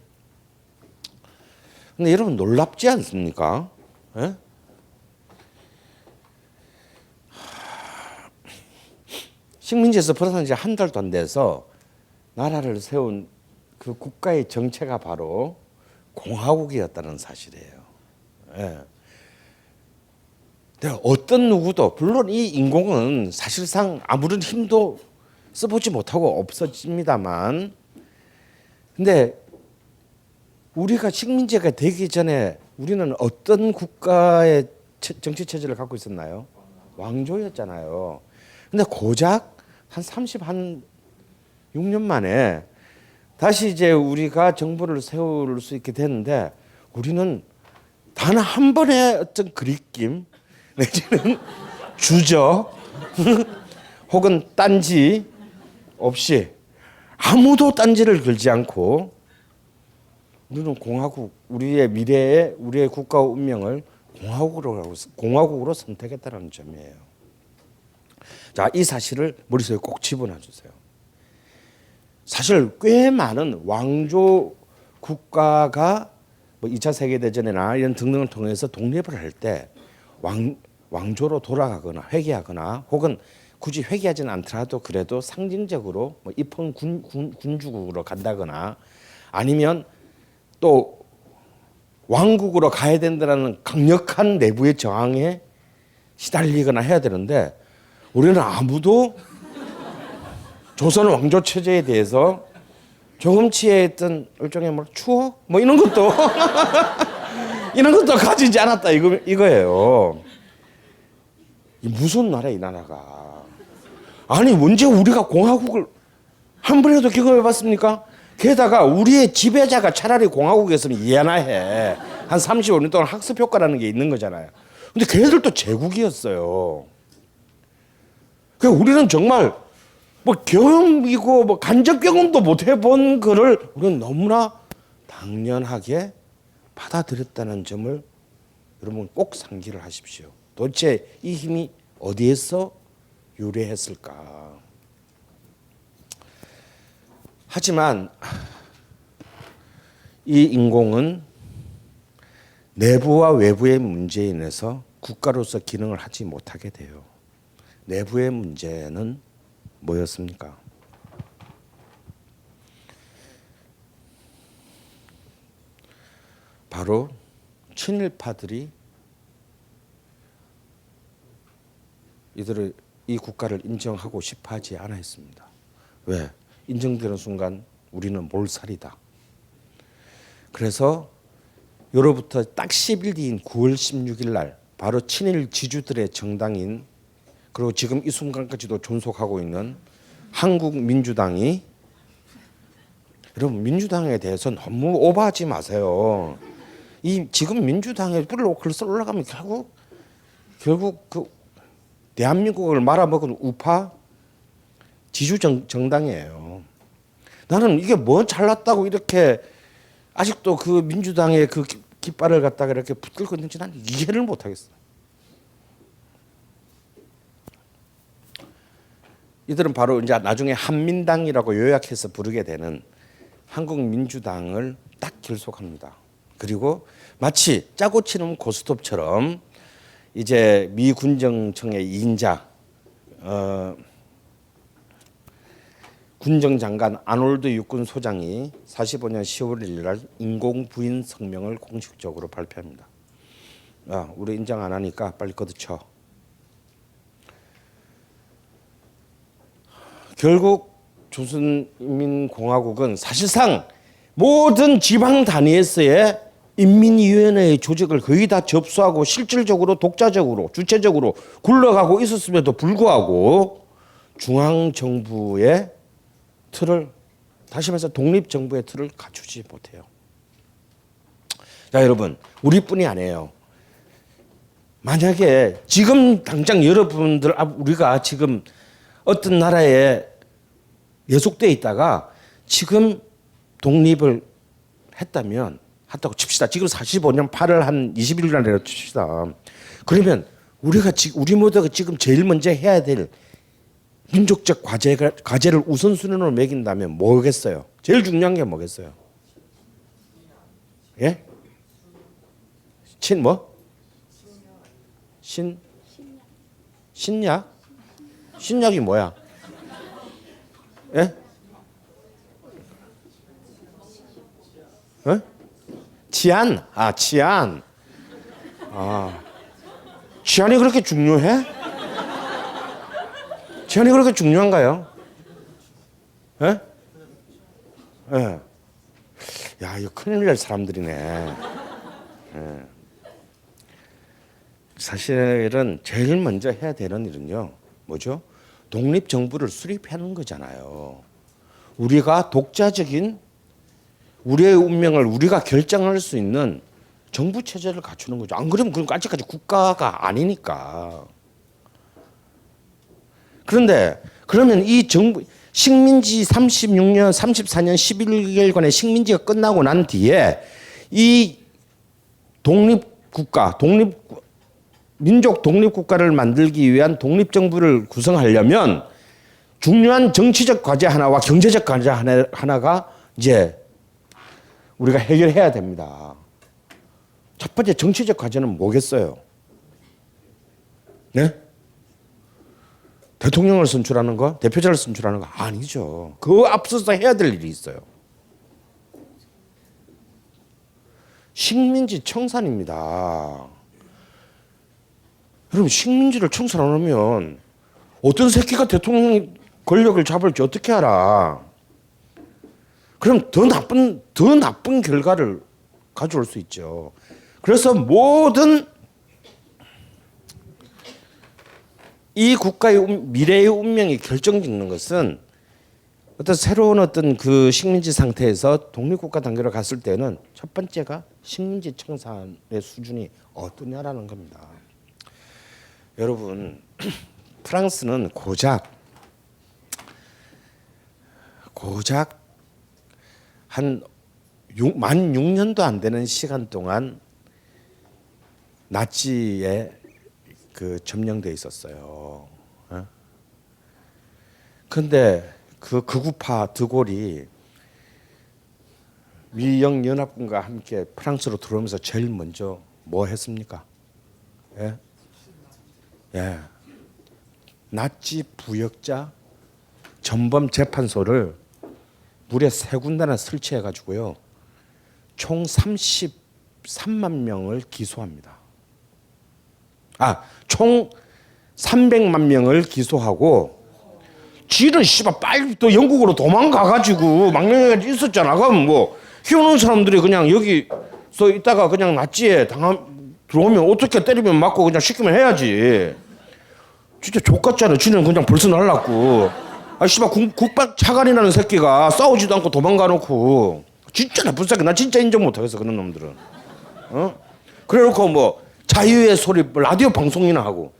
근데 여러분 놀랍지 않습니까? 예? 식민지에서 벗어난 지 한 달도 안 돼서 나라를 세운 그 국가의 정체가 바로 공화국이었다는 사실이에요. 예. 어떤 누구도, 물론 이 인공은 사실상 아무런 힘도 써보지 못하고 없어집니다만 근데 우리가 식민지가 되기 전에 우리는 어떤 국가의 정치 체제를 갖고 있었나요? 왕조였잖아요. 근데 고작 한 36년 만에 다시 이제 우리가 정부를 세울 수 있게 됐는데 우리는 단 한 번의 어떤 그립김 내지는 주저 혹은 딴지 없이 아무도 딴지를 걸지 않고 우리는 공화국, 우리의 미래에 우리의 국가 운명을 공화국으로 선택했다는 점이에요. 자, 이 사실을 머릿속에 꼭 집어넣어 주세요. 사실 꽤 많은 왕조 국가가 뭐 2차 세계대전이나 이런 등등을 통해서 독립을 할 때 왕조로 돌아가거나 회귀하거나 혹은 굳이 회귀하지는 않더라도 그래도 상징적으로 뭐 입헌 군주국으로 간다거나 아니면 또 왕국으로 가야 된다는 강력한 내부의 저항에 시달리거나 해야 되는데 우리는 아무도 조선 왕조 체제에 대해서 조금치의 어떤 일종의 뭐 추억 뭐 이런 것도 이런 것도 가지지 않았다 이거예요. 무슨 나라 이 나라가 아니 언제 우리가 공화국을 한 번이라도 경험해봤습니까? 게다가 우리의 지배자가 차라리 공화국이었으면 이해나 해. 한 35년 동안 학습 효과라는 게 있는 거잖아요. 근데 걔들도 제국이었어요. 그 우리는 정말 뭐 경험이고 뭐 간접 경험도 못 해본 거를 우리는 너무나 당연하게 받아들였다는 점을 여러분 꼭 상기를 하십시오. 도대체 이 힘이 어디에서 유래했을까? 하지만 이 인공은 내부와 외부의 문제에 인해서 국가로서 기능을 하지 못하게 돼요. 내부의 문제는 뭐였습니까? 바로 친일파들이 이 국가를 인정하고 싶어 하지 않아 했습니다. 왜? 인정되는 순간 우리는 몰살이다. 그래서 요로부터 딱 10일 뒤인 9월 16일 날 바로 친일 지주들의 정당인 그리고 지금 이 순간까지도 존속하고 있는 한국민주당이 여러분 민주당에 대해서 너무 오버하지 마세요. 이 지금 민주당에 뿌리로 글써 올라가면 결국 그 대한민국을 말아먹은 우파 지주 정당이에요. 나는 이게 뭐 잘났다고 이렇게 아직도 그 민주당의 그 깃발을 갖다가 이렇게 붙들고 있는지 난 이해를 못하겠어. 이들은 바로 이제 나중에 한민당이라고 요약해서 부르게 되는 한국민주당을 딱 결속합니다. 그리고 마치 짜고 치는 고스톱처럼 이제 미 군정청의 2인자 군정장관 아놀드 육군소장이 45년 10월 1일 날 인공부인 성명을 공식적으로 발표합니다. 야, 우리 인정 안 하니까 빨리 꺼드쳐. 결국 조선인민공화국은 사실상 모든 지방 단위에서의 인민위원회의 조직을 거의 다 접수하고 실질적으로 독자적으로 주체적으로 굴러가고 있었음에도 불구하고 중앙정부의 틀을 다시 말해서 독립정부의 틀을 갖추지 못해요. 자 여러분 우리뿐이 아니에요. 만약에 지금 당장 여러분들 우리가 지금 어떤 나라에 예속돼 있다가 지금 독립을 했다고 칩시다. 지금 45년 8월 한 20일 날에 칩시다. 그러면 우리 모두가 지금 제일 먼저 해야 될 민족적 과제를 우선순위로 매긴다면 뭐겠어요? 제일 중요한 게 뭐겠어요? 예? 신약? 신약이 뭐야? 예? 어? 치안? 치안. 치안이 그렇게 중요해? 치안이 그렇게 중요한가요? 예? 예. 야, 이거 큰일 날 사람들이네. 예. 사실은 제일 먼저 해야 되는 일은요, 뭐죠? 독립 정부를 수립하는 거잖아요. 우리가 독자적인 우리의 운명을 우리가 결정할 수 있는 정부 체제를 갖추는 거죠. 안 그러면 그럼 아직까지 국가가 아니니까. 그런데 그러면 이 정부 식민지 36년, 34년 11개월간의 식민지가 끝나고 난 뒤에 이 독립국가, 민족 독립국가를 만들기 위한 독립정부를 구성하려면 중요한 정치적 과제 하나와 경제적 과제 하나가 이제 우리가 해결해야 됩니다. 첫 번째 정치적 과제는 뭐겠어요? 네? 대통령을 선출하는 거? 대표자를 선출하는 거? 아니죠. 그 앞서서 해야 될 일이 있어요. 식민지 청산입니다. 여러분, 식민지를 청산 안 하면 어떤 새끼가 대통령 권력을 잡을지 어떻게 알아? 그럼 더 나쁜 결과를 가져올 수 있죠. 그래서 모든 이 국가의 미래의 운명이 결정짓는 것은 어떤 새로운 어떤 그 식민지 상태에서 독립국가 단계로 갔을 때는 첫 번째가 식민지 청산의 수준이 어떠냐라는 겁니다. 여러분, 프랑스는 고작 만 6년도 안 되는 시간 동안 나치에 그 점령돼 있었어요. 그런데 그 극우파 드골이 위영 연합군과 함께 프랑스로 들어오면서 제일 먼저 뭐 했습니까? 예? 예. 나치 부역자 전범 재판소를 무려 3군데나 설치해 가지고요. 총 33만 명을 기소합니다. 총 300만 명을 기소하고 지는 씨발 빨리 또 영국으로 도망가 가지고 망명해가 있었잖아. 그럼 뭐 희우는 사람들이 그냥 여기서 있다가 그냥 나치에 들어오면 어떻게 때리면 맞고 그냥 시키면 해야지. 진짜 족같잖아. 지는 그냥 벌써 날랐고. 씨발 국밥 차관이라는 새끼가 싸우지도 않고 도망가 놓고 진짜 나쁜 새끼. 나 진짜 인정 못 하겠어 그런 놈들은. 그래 놓고 뭐 자유의 소리 라디오 방송이나 하고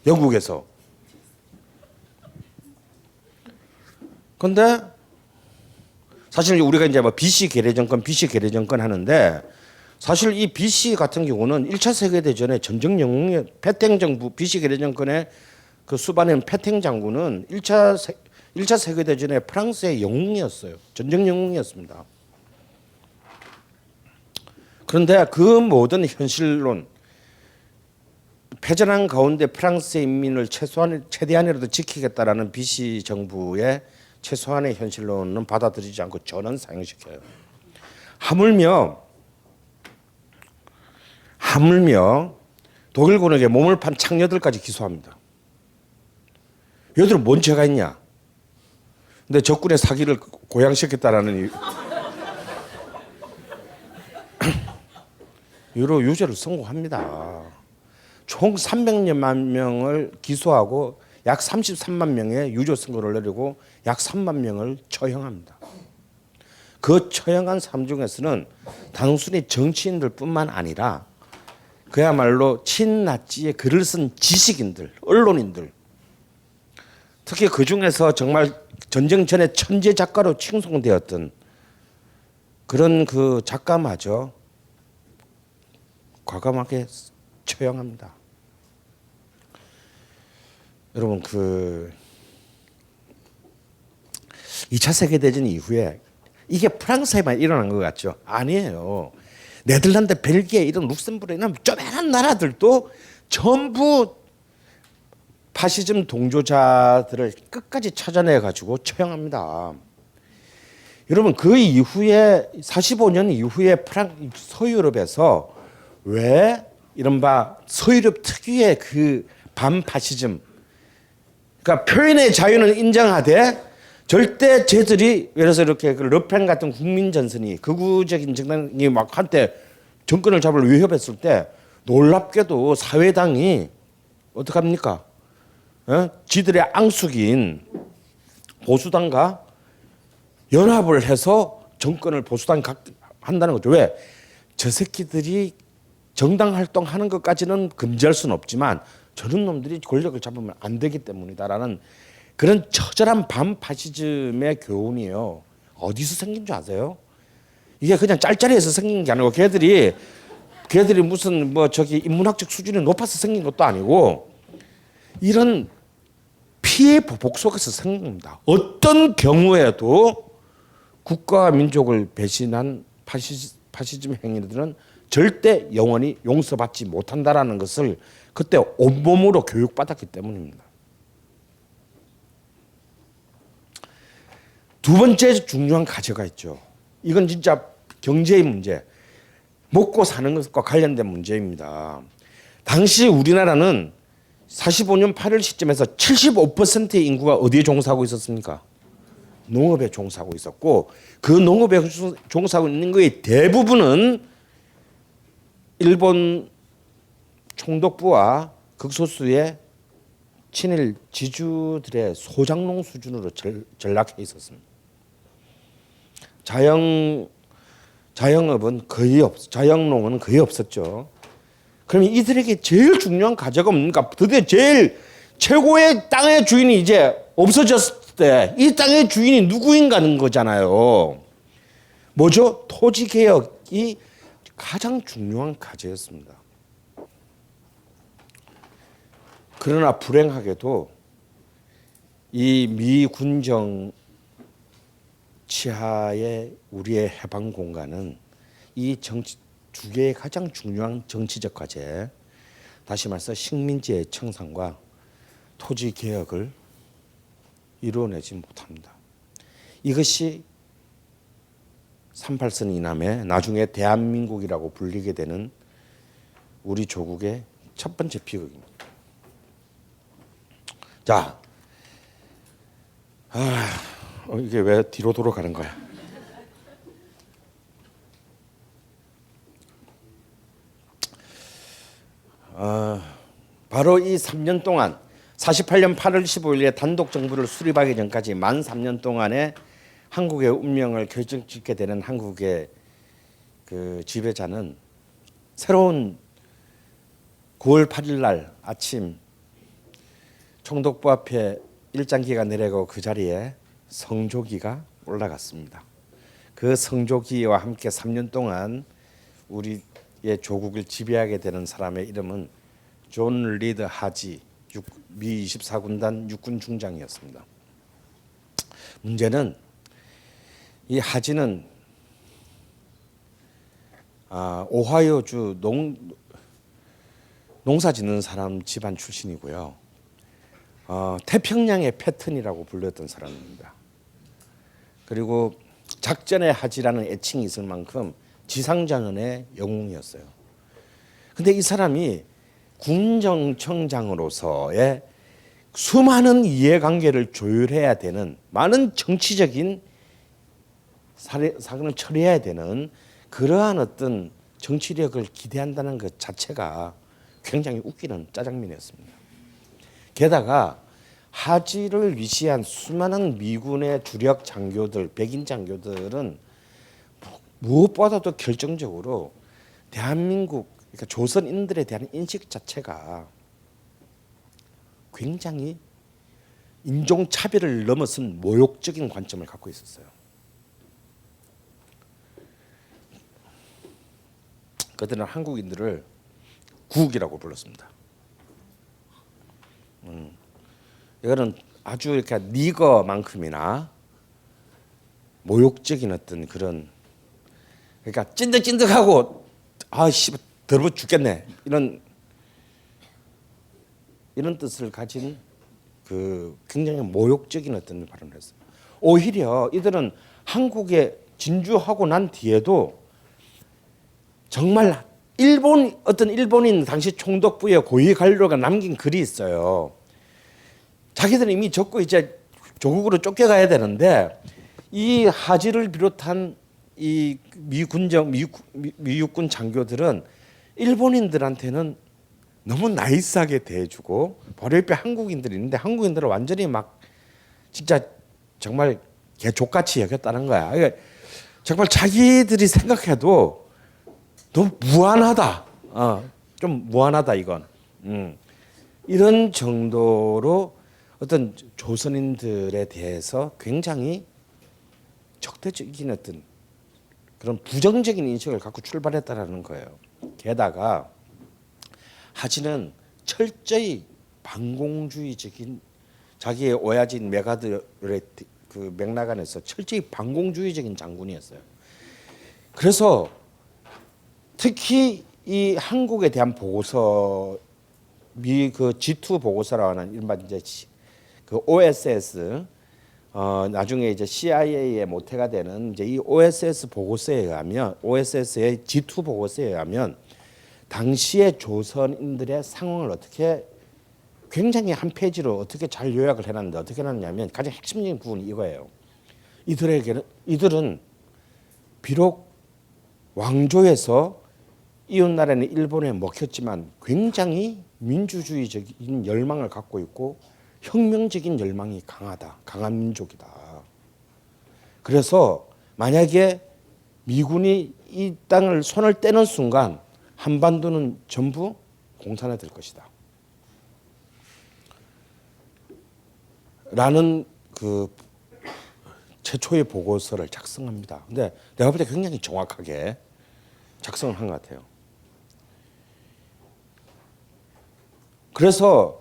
영국에서. 근데 사실 우리가 이제 뭐 BC 계례 정권 하는데 사실 이 BC 같은 경우는 1차 세계대전에 전쟁 영웅이 페탱 정부 BC 계례 정권의 그 수반인 페탱 장군은 1차 세계대전에 프랑스의 영웅이었어요. 전쟁 영웅이었습니다. 그런데 그 모든 현실론, 패전한 가운데 프랑스의 인민을 최대한이라도 지키겠다라는 BC 정부의 최소한의 현실론은 받아들이지 않고 전원 상영시켜요. 하물며 독일군에게 몸을 판 창녀들까지 기소합니다. 얘들은 뭔 죄가 있냐? 근데 적군의 사기를 고양시켰다라는 이유로 유죄를 선고합니다. 총 300만 명을 기소하고 약 33만 명의 유죄 선고를 내리고 약 3만 명을 처형합니다. 그 처형한 사람 중에서는 단순히 정치인들뿐만 아니라 그야말로 친나치의 글을 쓴 지식인들, 언론인들, 특히 그 중에서 정말 전쟁 전에 천재 작가로 칭송되었던 그런 그 작가마저 과감하게 처형합니다. 여러분, 그 2차 세계대전 이후에 이게 프랑스에만 일어난 것 같죠? 아니에요. 네덜란드, 벨기에 이런 룩셈부르 이런 쪼매난 나라들도 전부 파시즘 동조자들을 끝까지 찾아내 가지고 처형합니다. 여러분, 그 이후에 45년 이후에 서유럽에서 왜 이른바 서유럽 특유의 그 반파시즘, 그러니까 표현의 자유는 인정하되 절대 쟤들이 예를 들어서 이렇게 그 르펜 같은 국민 전선이 극우적인 정당이 막 한때 정권을 잡을 위협했을 때 놀랍게도 사회당이 어떡합니까? 지들의 앙숙인 보수당과 연합을 해서 정권을 보수당이 한다는 거죠. 왜? 저 새끼들이 정당 활동하는 것까지는 금지할 수는 없지만 저런 놈들이 권력을 잡으면 안 되기 때문이다라는 그런 처절한 반파시즘의 교훈이에요. 어디서 생긴 줄 아세요? 이게 그냥 짤짤해서 생긴 게 아니고 걔들이 무슨 뭐 저기 인문학적 수준이 높아서 생긴 것도 아니고 이런 피해 보복 속에서 생긴 겁니다. 어떤 경우에도 국가와 민족을 배신한 파시즘 행위들은 절대 영원히 용서받지 못한다라는 것을 그때 온몸으로 교육받았기 때문입니다. 두 번째 중요한 과제가 있죠. 이건 진짜 경제의 문제, 먹고 사는 것과 관련된 문제입니다. 당시 우리나라는 45년 8월 시점에서 75%의 인구가 어디에 종사하고 있었습니까? 농업에 종사하고 있었고 그 농업에 종사하고 있는 것의 대부분은 일본 총독부와 극소수의 친일 지주들의 소장농 수준으로 전락해 있었습니다. 자영업은 거의 자영농은 거의 없었죠. 그러면 이들에게 제일 중요한 과제가 뭡니까? 드디어 제일 최고의 땅의 주인이 이제 없어졌을 때 이 땅의 주인이 누구인가는 거잖아요. 뭐죠? 토지 개혁이 가장 중요한 과제였습니다. 그러나 불행하게도 이 미군정 치하의 우리의 해방 공간은 이 두 개의 가장 중요한 정치적 과제, 다시 말해서 식민지의 청산과 토지 개혁을 이루어내지 못합니다. 이것이 38선 이남에 나중에 대한민국이라고 불리게 되는 우리 조국의 첫 번째 비극입니다. 자, 이게 왜 뒤로 돌아가는 거야? 바로 이 3년 동안 48년 8월 15일에 단독 정부를 수립하기 전까지 만 3년 동안의 한국의 운명을 결정짓게 되는 한국의 그 지배자는 새로운 9월 8일 날 아침 총독부 앞에 일장기가 내려고 그 자리에 성조기가 올라갔습니다. 그 성조기와 함께 3년 동안 우리의 조국을 지배하게 되는 사람의 이름은 존 리드 하지, 미 24군단 육군 중장이었습니다. 문제는 이 하지는 오하이오주 농사 짓는 사람 집안 출신이고요. 태평양의 패턴이라고 불렸던 사람입니다. 그리고 작전의 하지라는 애칭이 있을 만큼 지상전언의 영웅이었어요. 근데 이 사람이 군정청장으로서의 수많은 이해관계를 조율해야 되는, 많은 정치적인 사건을 처리해야 되는 그러한 어떤 정치력을 기대한다는 것 자체가 굉장히 웃기는 짜장면이었습니다. 게다가 하지를 위시한 수많은 미군의 주력 장교들, 백인 장교들은 무엇보다도 결정적으로 대한민국, 그러니까 조선인들에 대한 인식 자체가 굉장히 인종차별을 넘어선 모욕적인 관점을 갖고 있었어요. 그들은 한국인들을 국이라고 불렀습니다. 이거는 아주 이렇게 니거만큼이나 모욕적인 어떤 그런, 그러니까 찐득찐득하고 아씨 더러워 죽겠네 이런 뜻을 가진 그 굉장히 모욕적인 어떤 발언을 했어요. 오히려 이들은 한국에 진주하고 난 뒤에도 정말 어떤 일본인 당시 총독부의 고위 관료가 남긴 글이 있어요. 자기들은 이미 적고 이제 조국으로 쫓겨가야 되는데 이 하지를 비롯한 이 미육군 장교들은 일본인들한테는 너무 나이스하게 대해주고 바로 옆에 한국인들이 있는데 한국인들은 완전히 막 진짜 정말 개족같이 여겼다는 거야. 그러니까 정말 자기들이 생각해도 너무 무한하다. 좀 무한하다 이건. 이런 정도로 어떤 조선인들에 대해서 굉장히 적대적인 어떤 그런 부정적인 인식을 갖고 출발했다라는 거예요. 게다가 하지는 철저히 반공주의적인 자기의 오야진 메가드의 그 맥락 안에서 철저히 반공주의적인 장군이었어요. 그래서 특히 이 한국에 대한 보고서 그 G2 보고서라고 하는 이른바 이제 그 OSS 나중에 이제 CIA의 모태가 되는 이제 이 OSS 보고서에 의하면 OSS의 G2 보고서에 의하면 당시의 조선인들의 상황을 어떻게 굉장히 한 페이지로 어떻게 잘 요약을 해놨는데 어떻게 해놨냐면 가장 핵심적인 부분이 이거예요. 이들은 비록 왕조에서 이웃나라는 일본에 먹혔지만 굉장히 민주주의적인 열망을 갖고 있고 혁명적인 열망이 강한 민족이다. 그래서 만약에 미군이 이 땅을 손을 떼는 순간 한반도는 전부 공산화될 것이다. 라는 그 최초의 보고서를 작성합니다. 근데 내가 볼 때 굉장히 정확하게 작성을 한 것 같아요. 그래서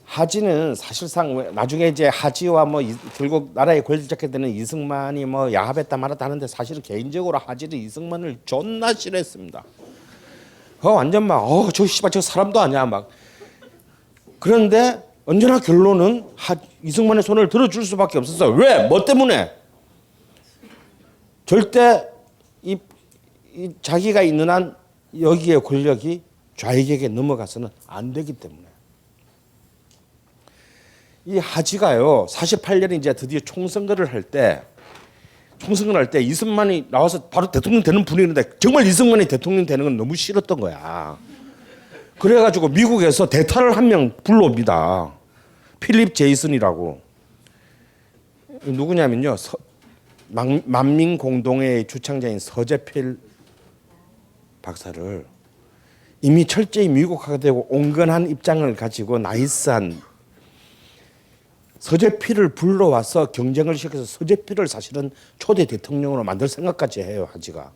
하지는 사실상 나중에 이제 하지와 뭐 결국 나라의 권리를 잡게 되는 이승만이 뭐 야합했다 말았다 하는데 사실은 개인적으로 하지는 이승만을 존나 싫어했습니다. 완전 막 저 씨발 저 사람도 아니야 막. 그런데 언제나 결론은 이승만의 손을 들어줄 수밖에 없었어요. 왜? 뭐 때문에? 절대 이 자기가 있는 한 여기의 권력이 좌익에게 넘어가서는 안 되기 때문에. 이 하지가요 48년에 이제 드디어 총선거를 할 때 이승만이 나와서 바로 대통령 되는 분위기인데 정말 이승만이 대통령 되는 건 너무 싫었던 거야. 그래가지고 미국에서 대타를 한 명 불러옵니다. 필립 제이슨이라고. 누구냐면요 만민공동회의 주창자인 서재필 박사를 이미 철저히 미국화되고 온건한 입장을 가지고 나이스한 서재필을 불러와서 경쟁을 시켜서 서재필을 사실은 초대 대통령으로 만들 생각까지 해요 하지가.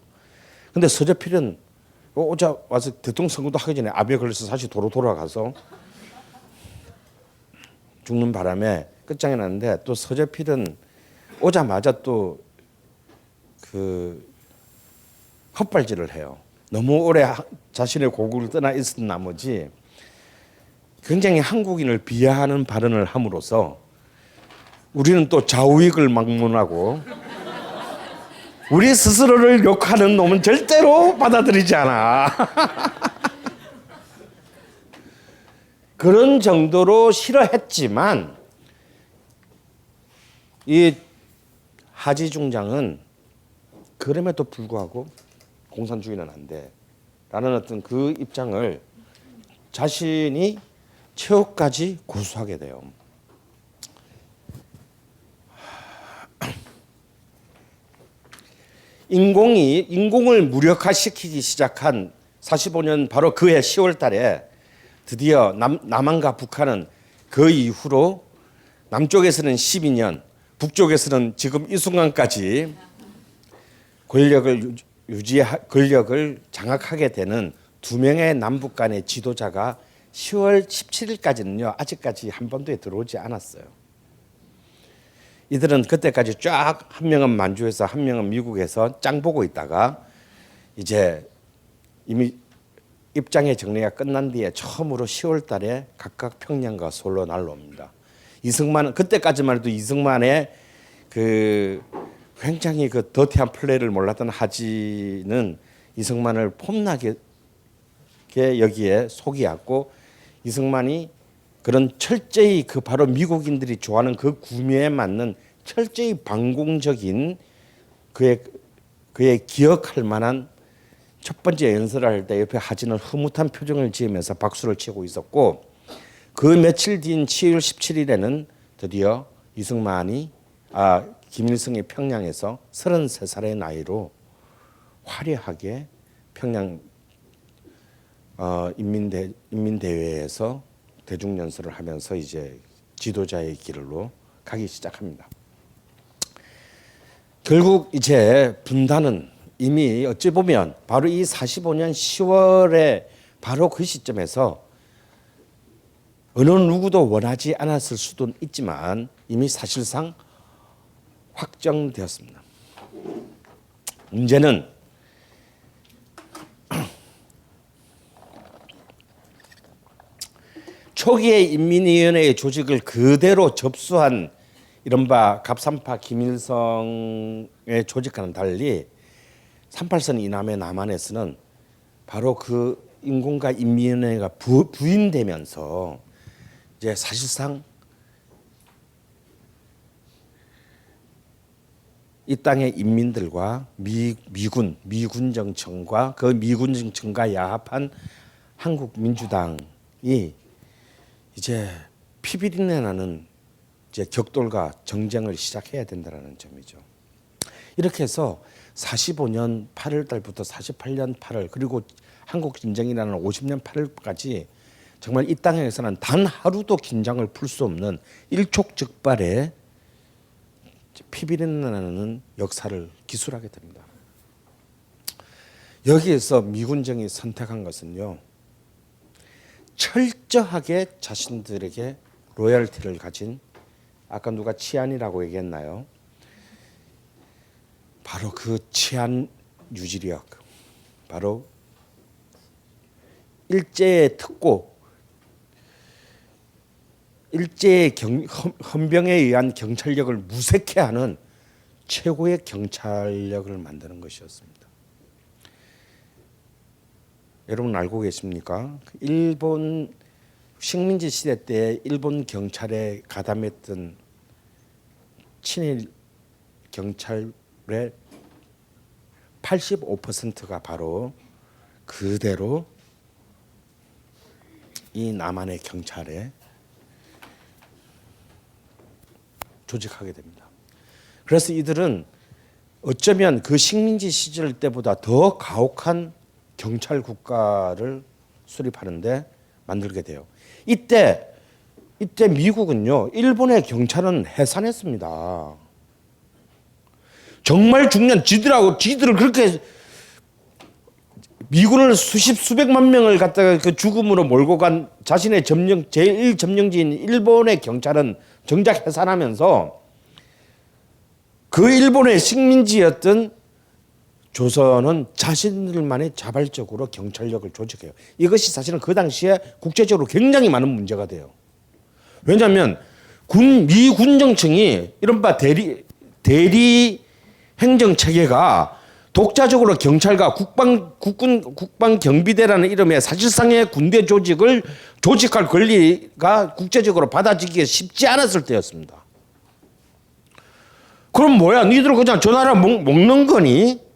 근데 서재필은 오자 와서 대통령 선거도 하기 전에 암에 걸려서 사실 도로 돌아가서 죽는 바람에 끝장이 났는데 또 서재필은 오자마자 또 그 헛발질을 해요. 너무 오래 자신의 고국을 떠나 있은 나머지 굉장히 한국인을 비하하는 발언을 함으로써 우리는 또 좌우익을 막론하고 우리 스스로를 욕하는 놈은 절대로 받아들이지 않아. 그런 정도로 싫어했지만 이 하지 중장은 그럼에도 불구하고 공산주의는 안 돼 라는 어떤 그 입장을 자신이 최후까지 고수하게 돼요. 인공을 무력화시키기 시작한 45년 바로 그해 10월 달에 드디어 남한과 북한은 그 이후로 남쪽에서는 12년, 북쪽에서는 지금 이 순간까지 권력을 장악하게 되는 두 명의 남북 간의 지도자가 10월 17일까지는요 아직까지 한반도에 들어오지 않았어요. 이들은 그때까지 쫙 한 명은 만주에서 한 명은 미국에서 짱 보고 있다가 이제 이미 입장의 정리가 끝난 뒤에 처음으로 10월 달에 각각 평양과 서울로 날라옵니다. 이승만은 그때까지만 해도 이승만의 그 굉장히 그 더티한 플레이를 몰랐던 하지는 이승만을 폼나게 여기에 속이었고 이승만이 그런 철저히 그 바로 미국인들이 좋아하는 그 구미에 맞는 철저히 반공적인 그의 기억할 만한 첫 번째 연설을 할 때 옆에 하진은 흐뭇한 표정을 지으면서 박수를 치고 있었고, 그 며칠 뒤인 7월 17일에는 드디어 김일성이 평양에서 33살의 나이로 화려하게 평양 인민대회에서 대중연설을 하면서 이제 지도자의 길로 가기 시작합니다. 결국 이제 분단은 이미 어찌 보면 바로 이 45년 10월에 바로 그 시점에서 어느 누구도 원하지 않았을 수도 있지만 이미 사실상 확정되었습니다. 문제는 초기에 인민위원회의 조직을 그대로 접수한 이른바 갑산파 김일성의 조직과는 달리 38선 이남의 남한에서는 바로 그 인공과 인민위원회가 부인되면서 이제 사실상 이 땅의 인민들과 미군 정청과 그 미군 정청과 야합한 한국 민주당이 이제 피비린내 나는 이제 격돌과 정쟁을 시작해야 된다는 점이죠. 이렇게 해서 45년 8월 달부터 48년 8월 그리고 한국 전쟁이라는 50년 8월까지 정말 이 땅에서는 단 하루도 긴장을 풀 수 없는 일촉즉발의 피비린내 나는 역사를 기술하게 됩니다. 여기에서 미군정이 선택한 것은요, 철저하게 자신들에게 로열티를 가진, 아까 누가 치안이라고 얘기했나요? 바로 그 치안 유지력, 바로 일제의 특고, 일제의 헌병에 의한 경찰력을 무색해하는 최고의 경찰력을 만드는 것이었습니다. 여러분 알고 계십니까? 일본 식민지 시대 때 일본 경찰에 가담했던 친일 경찰의 85%가 바로 그대로 이 남한의 경찰에 조직하게 됩니다. 그래서 이들은 어쩌면 그 식민지 시절 때보다 더 가혹한 경찰 국가를 수립하는데 만들게 돼요. 이때 미국은요, 일본의 경찰은 해산했습니다. 정말 중요한 지들을 그렇게 미군을 수백만 명을 갖다가 그 죽음으로 몰고 간 자신의 제일 점령지인 일본의 경찰은 정작 해산하면서 그 일본의 식민지였던 조선은 자신들만의 자발적으로 경찰력을 조직해요. 이것이 사실은 그 당시에 국제적으로 굉장히 많은 문제가 돼요. 왜냐하면 미군 정청이 이른바 대리 행정 체계가 독자적으로 경찰과 국방 경비대라는 이름의 사실상의 군대 조직을 조직할 권리가 국제적으로 받아지기가 쉽지 않았을 때였습니다. 그럼 뭐야? 니들 그냥 저 나라 먹는 거니?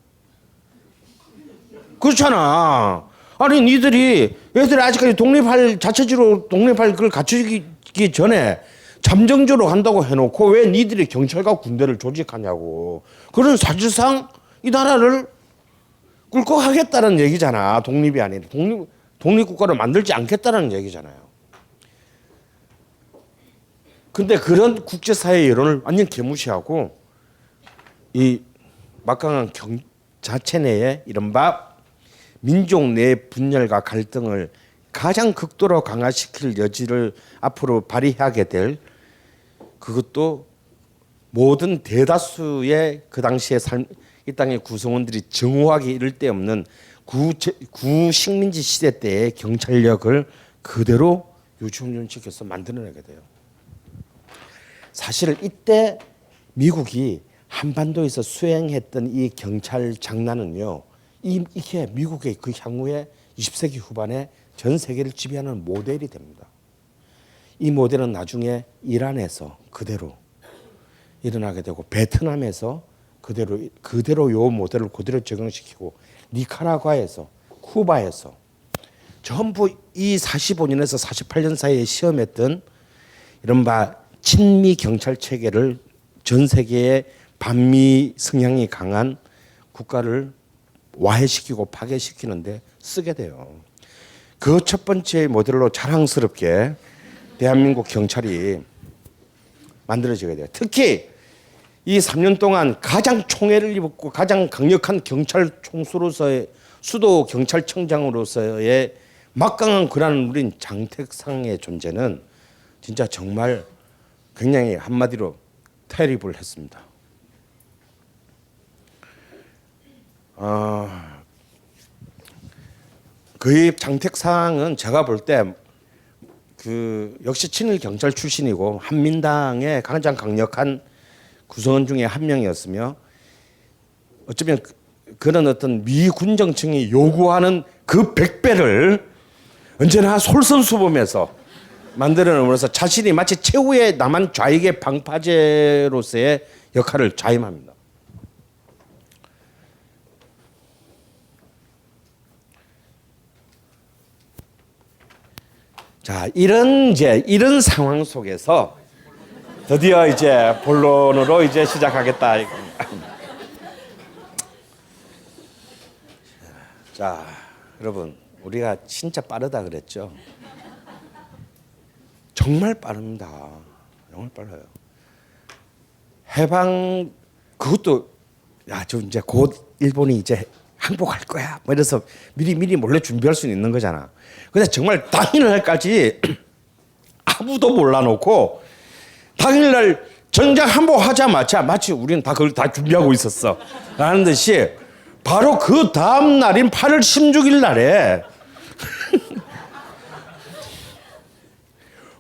그렇잖아. 아니 애들이 아직까지 자체적으로 독립할 걸 갖추기 전에 잠정적으로 한다고 해놓고 왜 니들이 경찰과 군대를 조직하냐고. 그런 사실상 이 나라를 꿀꺽 하겠다는 얘기잖아. 독립이 아니라 독립국가를 만들지 않겠다는 얘기잖아요. 근데 그런 국제사회 여론을 완전 개무시하고 이 막강한 자체 내에 이른바 민족 내 분열과 갈등을 가장 극도로 강화시킬 여지를 앞으로 발휘하게 될, 그것도 모든 대다수의 그 당시의 이 땅의 구성원들이 정오하기 이를 데 없는 구식민지 시대 때의 경찰력을 그대로 유지훈련시켜서 만들어내게 돼요. 사실 이때 미국이 한반도에서 수행했던 이 경찰 장난은요, 이게 미국의 그 향후에 20세기 후반에 전 세계를 지배하는 모델이 됩니다. 이 모델은 나중에 이란에서 그대로 일어나게 되고 베트남에서 그대로 요 모델을 그대로 적용시키고 니카라과에서 쿠바에서 전부 이 45년에서 48년 사이에 시험했던 이른바 친미 경찰 체계를 전 세계에 반미 성향이 강한 국가를 와해시키고 파괴시키는데 쓰게 돼요. 그 첫 번째 모델로 자랑스럽게 대한민국 경찰이 만들어지게 돼요. 특히 이 3년 동안 가장 총애를 입었고 가장 강력한 경찰 총수로서의 수도 경찰청장으로서의 막강한 권한을 누린 장택상의 존재는 진짜 정말 굉장히 한마디로 테리블했습니다. 거의 장택상은 제가 볼 때 역시 친일 경찰 출신이고 한민당의 가장 강력한 구성원 중에 한 명이었으며 어쩌면 그런 어떤 미군 정청이 요구하는 그 100배를 언제나 솔선수범해서 만들어내면서 자신이 마치 최후의 남한 좌익의 방파제로서의 역할을 자임합니다. 자, 이런 상황 속에서 드디어 이제 본론으로 이제 시작하겠다. 자, 여러분, 우리가 진짜 빠르다 그랬죠? 정말 빠릅니다. 정말 빨라요. 해방 그것도 저 이제 곧 일본이 이제 항복할 거야. 뭐 이래서 미리 몰래 준비할 수는 있는 거잖아. 근데 정말 당일날까지 아무도 몰라놓고 당일날 정작 항복하자마자 마치 우리는 다 그걸 다 준비하고 있었어 라는 듯이 바로 그 다음 날인 8월 16일 날에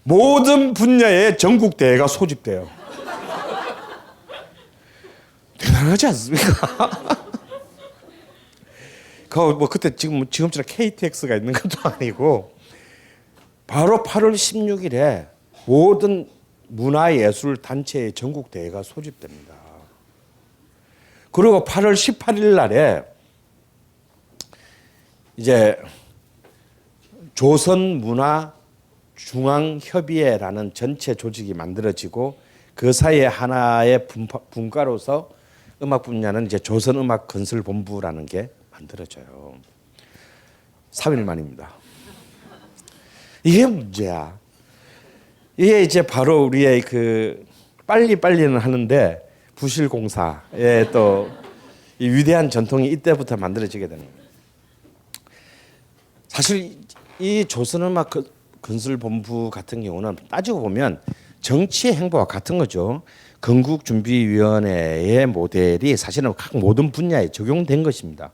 모든 분야의 전국 대회가 소집돼요. 대단하지 않습니까? 뭐 그때 지금처럼 KTX가 있는 것도 아니고 바로 8월 16일에 모든 문화예술 단체의 전국 대회가 소집됩니다. 그리고 8월 18일 날에 이제 조선문화중앙협의회라는 전체 조직이 만들어지고 그 사이에 하나의 분과로서 음악 분야는 이제 조선음악건설본부라는 게 만들어져요. 3일 만입니다. 이게 문제야. 이게 이제 바로 우리의 그 빨리는 하는데 부실공사의 또 이 위대한 전통이 이때부터 만들어지게 되는 거예요. 사실 이 조선음악건설본부 같은 경우는 따지고 보면 정치의 행보와 같은 거죠. 건국준비위원회의 모델이 사실은 각 모든 분야에 적용된 것입니다.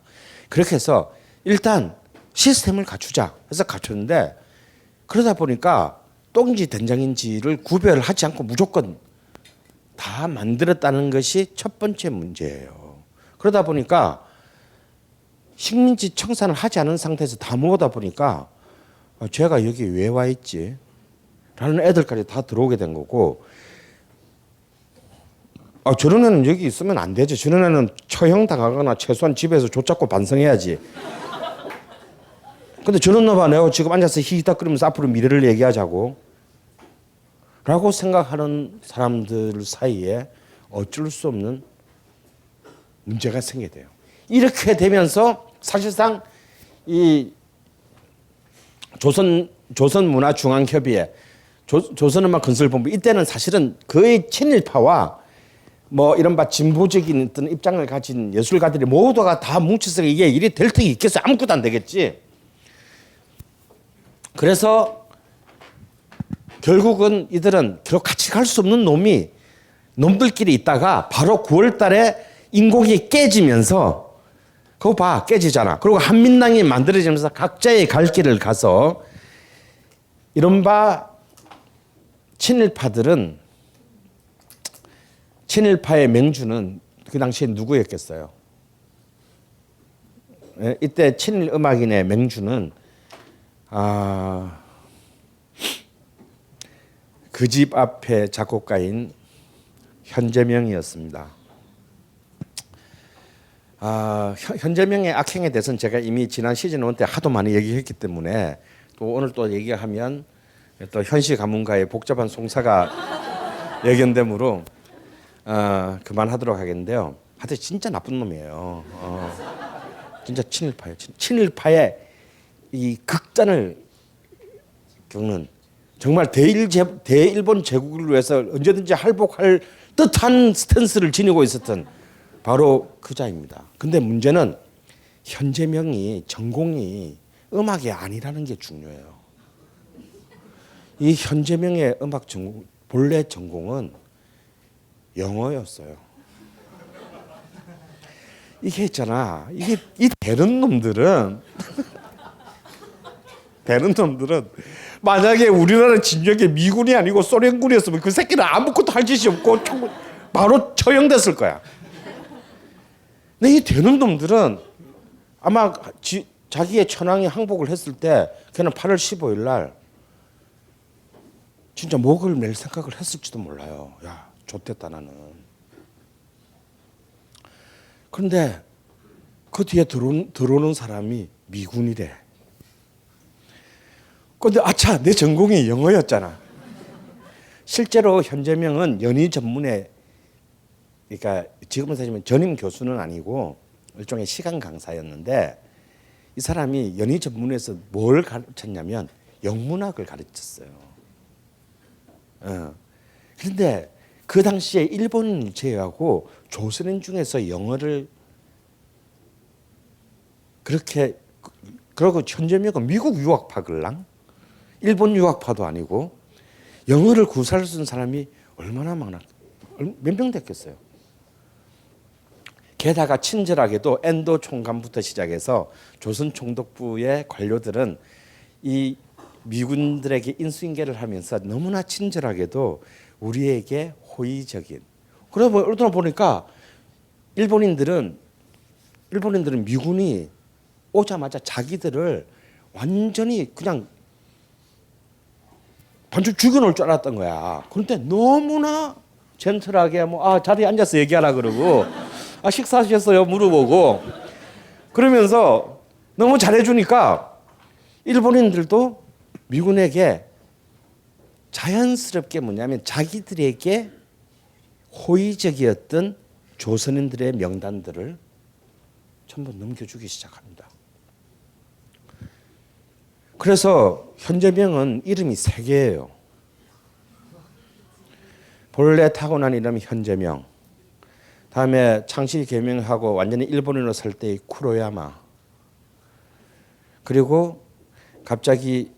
그렇게 해서 일단 시스템을 갖추자 해서 갖췄는데 그러다 보니까 똥인지 된장인지를 구별하지 않고 무조건 다 만들었다는 것이 첫 번째 문제예요. 그러다 보니까 식민지 청산을 하지 않은 상태에서 다 모으다 보니까 제가 여기 왜 와 있지? 라는 애들까지 다 들어오게 된 거고 저런 애는 여기 있으면 안 되죠. 저런 애는 처형당하거나 최소한 집에서 조잡고 반성해야지. 근데 저런 놈아 내가 지금 앉아서 히히닥거리면서 앞으로 미래를 얘기하자고 라고 생각하는 사람들 사이에 어쩔 수 없는 문제가 생기게 돼요. 이렇게 되면서 사실상 이 조선문화중앙협의회, 조선음악건설본부 이때는 사실은 거의 친일파와 뭐 이른바 진보적인 어떤 입장을 가진 예술가들이 모두가 다 뭉쳐서 이게 일이 될 턱이 있겠어. 아무것도 안 되겠지. 그래서 결국은 이들은 결국 같이 갈 수 없는 놈들끼리 있다가 바로 9월 달에 인곡이 깨지면서 그거 봐 깨지잖아. 그리고 한민당이 만들어지면서 각자의 갈 길을 가서 이른바 친일파의 맹주는 그 당시에 누구였겠어요? 이때 친일 음악인의 맹주는 그 집 앞에 작곡가인 현재명이었습니다. 현재명의 악행에 대해서는 제가 이미 지난 시즌 1 때 하도 많이 얘기했기 때문에 또 오늘 또 얘기하면 또 현시 가문가의 복잡한 송사가 예견되므로 그만하도록 하겠는데요. 하여튼 진짜 나쁜 놈이에요. 진짜 친일파예요. 친일파의 이 극단을 겪는 정말 대일본 제국을 위해서 언제든지 할복할 듯한 스탠스를 지니고 있었던 바로 그 자입니다. 근데 문제는 현재명이 전공이 음악이 아니라는 게 중요해요. 이 현재명의 음악 전공, 본래 전공은 영어였어요. 이게 있잖아. 이 되는 놈들은 만약에 우리나라 진영에 미군이 아니고 소련군이었으면 그 새끼는 아무것도 할 짓이 없고 바로 처형됐을 거야. 근데 이 되는 놈들은 아마 자기의 천황이 항복을 했을 때 걔는 8월 15일 날 진짜 목을 맬 생각을 했을지도 몰라요. 야, 좆됐다 나는. 그런데 그 뒤에 들어오는 사람이 미군이래. 근데 아차, 내 전공이 영어였잖아. 실제로 현재명은 연희 전문에, 그러니까 지금은 사실 전임 교수는 아니고 일종의 시간 강사였는데 이 사람이 연희 전문에서 뭘 가르쳤냐면 영문학을 가르쳤어요. 그런데 그 당시에 일본인을 제외하고 조선인 중에서 영어를 그렇게, 그리고 현재명은 미국 유학파걸랑 일본 유학파도 아니고 영어를 구사를 쓴 사람이 얼마나 많아, 몇 명 됐겠어요. 게다가 친절하게도 엔도 총감부터 시작해서 조선 총독부의 관료들은 이 미군들에게 인수인계를 하면서 너무나 친절하게도 우리에게 호의적인. 그러다 보니까 일본인들은 미군이 오자마자 자기들을 완전히 그냥 반쯤 죽여놓을 줄 알았던 거야. 그런데 너무나 젠틀하게 자리에 앉아서 얘기하라 그러고 식사하셨어요 물어보고 그러면서 너무 잘해주니까 일본인들도 미군에게 자연스럽게 뭐냐면 자기들에게 호의적이었던 조선인들의 명단들을 전부 넘겨주기 시작합니다. 그래서 현재명은 이름이 3개예요. 본래 타고난 이름이 현재명, 다음에 창씨 개명하고 완전히 일본인으로 살 때의 쿠로야마, 그리고 갑자기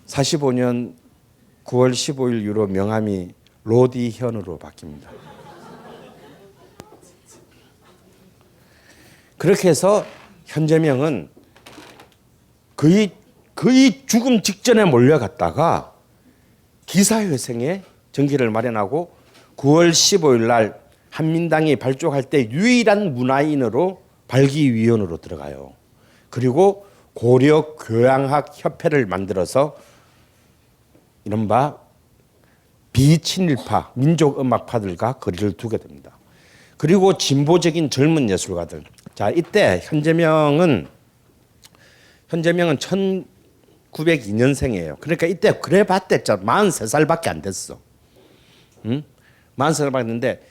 45년 9월 15일 이후로 명함이 로디현으로 바뀝니다. 그렇게 해서 현재명은 거의 죽음 직전에 몰려갔다가 기사회생에 전기를 마련하고 9월 15일 날 한민당이 발족할 때 유일한 문화인으로 발기위원으로 들어가요. 그리고 고려 교양학 협회를 만들어서 이른바 비친일파 민족음악파들과 거리를 두게 됩니다. 그리고 진보적인 젊은 예술가들. 자, 이때 현재명은 1902년생이에요. 그러니까 이때 그래 봤댔죠. 43살밖에 안 됐어. 43살밖에 안 됐는데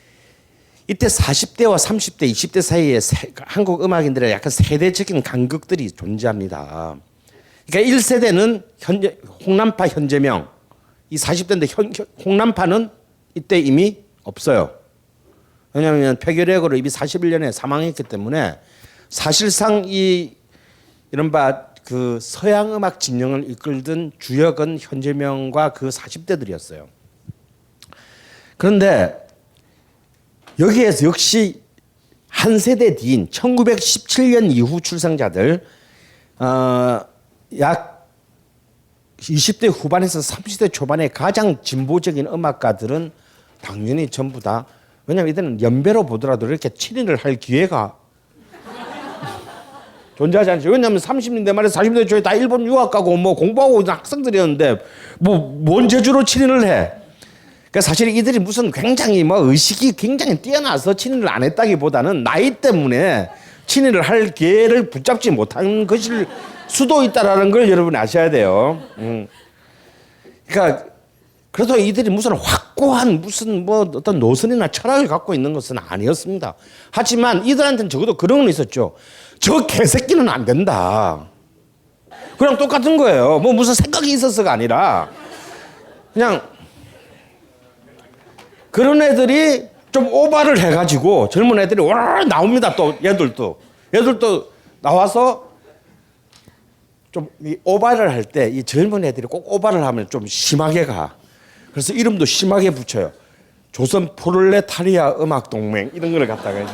이때 40대와 30대, 20대 사이에 한국 음악인들의 약간 세대적인 간극들이 존재합니다. 그러니까 1세대는 홍남파 현재명, 이 40대인데 홍남파는 이때 이미 없어요. 왜냐하면 폐결핵으로 이미 41년에 사망했기 때문에 사실상 이른바 그 서양 음악 진영을 이끌던 주역은 현재명과 그 40대들이었어요. 그런데 여기에서 역시 한 세대 뒤인 1917년 이후 출생자들 약 20대 후반에서 30대 초반의 가장 진보적인 음악가들은 당연히 전부 다, 왜냐하면 이들은 연배로 보더라도 이렇게 친일을 할 기회가 존재하지 않죠. 왜냐하면 30년대 말에 40년대 초에 다 일본 유학 가고 뭐 공부하고 있는 학생들이었는데 뭔 재주로 친일을 해. 그러니까 사실 이들이 무슨 굉장히 뭐 의식이 굉장히 뛰어나서 친일을 안 했다기보다는 나이 때문에 친일을 할 기회를 붙잡지 못한 것일 수도 있다라는 걸 여러분이 아셔야 돼요. 그러니까 그래도 이들이 무슨 확고한 무슨 뭐 어떤 노선이나 철학을 갖고 있는 것은 아니었습니다. 하지만 이들한테는 적어도 그런 건 있었죠. 저 개새끼는 안 된다. 그냥 똑같은 거예요. 뭐 무슨 생각이 있어서가 아니라 그냥 그런 애들이 좀 오바를 해가지고 젊은 애들이 와 나옵니다. 또 얘들도 나와서 좀 이 오바를 할 때 이 젊은 애들이 꼭 오바를 하면 좀 심하게 가. 그래서 이름도 심하게 붙여요. 조선 프롤레타리아 음악 동맹 이런 걸 갖다가 이제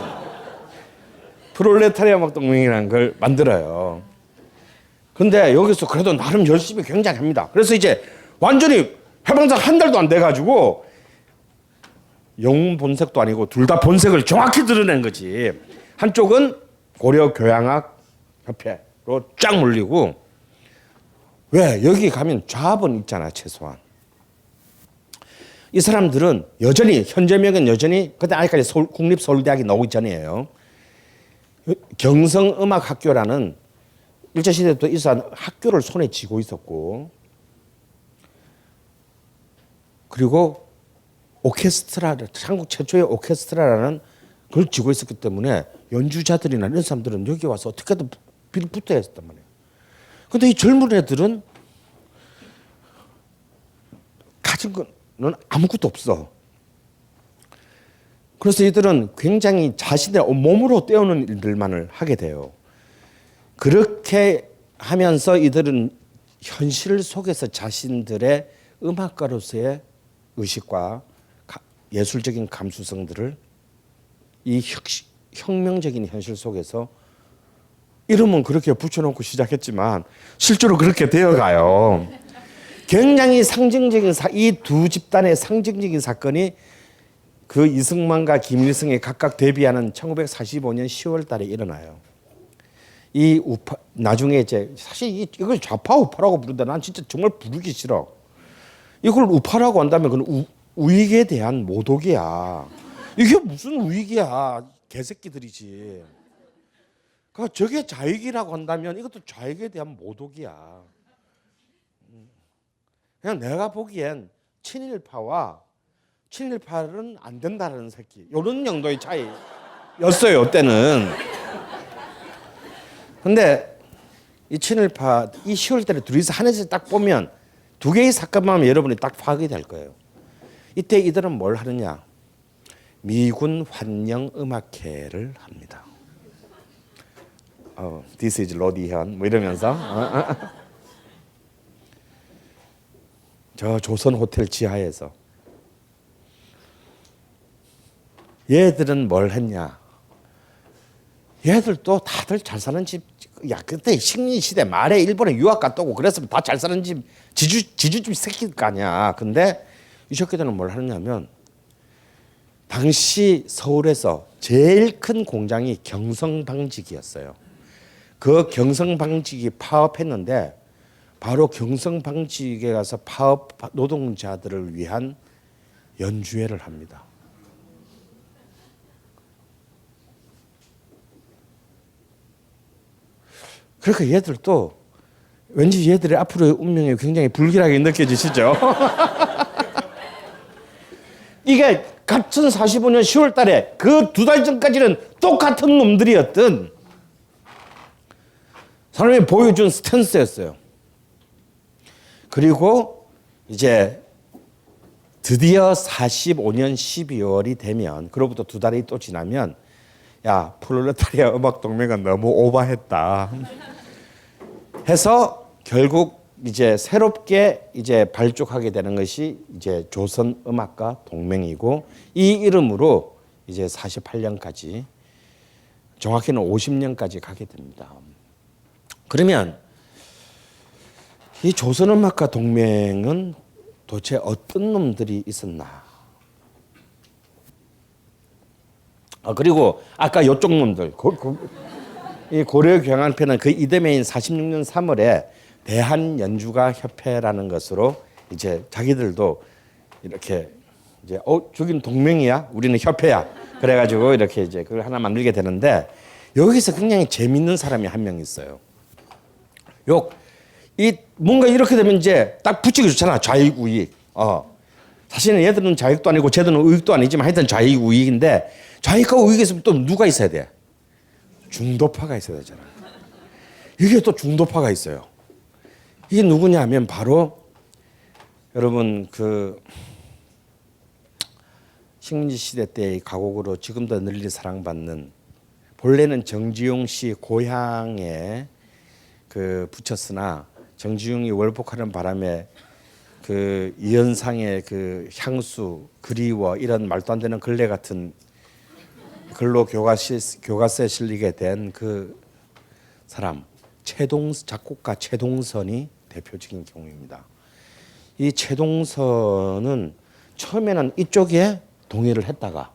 프롤레타리아 음악 동맹이라는 걸 만들어요. 근데 여기서 그래도 나름 열심히 굉장히 합니다. 그래서 이제 완전히 해방장 한 달도 안 돼가지고 영웅 본색도 아니고 둘 다 본색을 정확히 드러낸 거지. 한쪽은 고려 교양학 협회로 쫙 몰리고 왜 여기 가면 좌합은 있잖아 최소한. 이 사람들은 여전히 현재명은 여전히 그때 아직까지 국립서울대학이 나오기 전이에요. 경성음악학교라는 일제시대 때도 있어 학교를 손에 쥐고 있었고 그리고 오케스트라 한국 최초의 오케스트라라는 걸 쥐고 있었기 때문에 연주자들이나 이런 사람들은 여기 와서 어떻게든 붙어야 했단 말이에요. 근데 이 젊은 애들은 가진 거는 아무것도 없어. 그래서 이들은 굉장히 자신의 몸으로 때우는 일들만을 하게 돼요. 그렇게 하면서 이들은 현실 속에서 자신들의 음악가로서의 의식과 예술적인 감수성들을 이 혁명적인 현실 속에서 이름은 그렇게 붙여놓고 시작했지만 실제로 그렇게 되어가요. 굉장히 상징적인 이 두 집단의 상징적인 사건이 그 이승만과 김일성이 각각 데뷔하는 1945년 10월 달에 일어나요. 이 우파 나중에 이제 사실 이걸 좌파 우파라고 부른다. 난 진짜 정말 부르기 싫어. 이걸 우파라고 한다면 그건 우익에 대한 모독이야. 이게 무슨 우익이야. 개새끼들이지. 그러니까 저게 좌익이라고 한다면 이것도 좌익에 대한 모독이야. 그냥 내가 보기엔 친일파와 친일파는 안 된다는 새끼. 이런 정도의 차이였어요. 그때는. 근데 이 친일파 이 10월달에 둘이서 하늘에서 딱 보면 두 개의 사건만 하면 여러분이 딱 파악이 될 거예요. 이때 이들은 뭘 하느냐? 미군 환영 음악회를 합니다. This is 로디현 뭐 이러면서 저 조선 호텔 지하에서 얘들은 뭘 했냐? 얘들도 다들 잘 사는 집, 야 그때 식민 시대 말에 일본에 유학 갔다 오고 그랬으면 다 잘 사는 집 지주집 새끼일 거 아니야. 근데 이 새끼들은 뭘 하느냐면 당시 서울에서 제일 큰 공장이 경성방직이었어요. 그 경성방직이 파업했는데 바로 경성방직에 가서 파업 노동자들을 위한 연주회를 합니다. 그러니까 얘들도 왠지 얘들의 앞으로의 운명이 굉장히 불길하게 느껴지시죠? 이게 같은 45년 10월 달에 그 두 달 전까지는 똑같은 놈들이었던 사람이 보여준 스탠스였어요. 그리고 이제 드디어 45년 12월이 되면 그로부터 두 달이 또 지나면 야 프롤레타리아 음악 동맹은 너무 오버했다 해서 결국 이제 새롭게 이제 발족하게 되는 것이 이제 조선 음악가 동맹이고 이 이름으로 이제 48년까지 정확히는 50년까지 가게 됩니다. 그러면 이 조선 음악가 동맹은 도대체 어떤 놈들이 있었나? 그리고 아까 이쪽 놈들 이 고려 경향편은 그 이듬해인 46년 3월에 대한연주가협회라는 것으로 이제 자기들도 이렇게 이제 저긴 동맹이야, 우리는 협회야. 그래가지고 이렇게 이제 그걸 하나 만들게 되는데 여기서 굉장히 재밌는 사람이 한 명 있어요. 이 뭔가 이렇게 되면 이제 딱 붙이기 좋잖아. 좌익 우익. 사실은 얘들은 좌익도 아니고 쟤들은 우익도 아니지만 하여튼 좌익 우익인데 좌익과 우익에서 또 누가 있어야 돼? 중도파가 있어야 되잖아. 이게 또 중도파가 있어요. 이게 누구냐 하면 바로 여러분 그 식민지 시대 때의 가곡으로 지금도 널리 사랑받는 본래는 정지용 씨 고향에 그 붙였으나 정지용이 월복하는 바람에 그 이현상의 그 향수 그리워 이런 말도 안 되는 걸레 같은 글로 교과서에 실리게 된 그 사람 작곡가 최동선이 대표적인 경우입니다. 이 최동선은 처음에는 이쪽에 동의를 했다가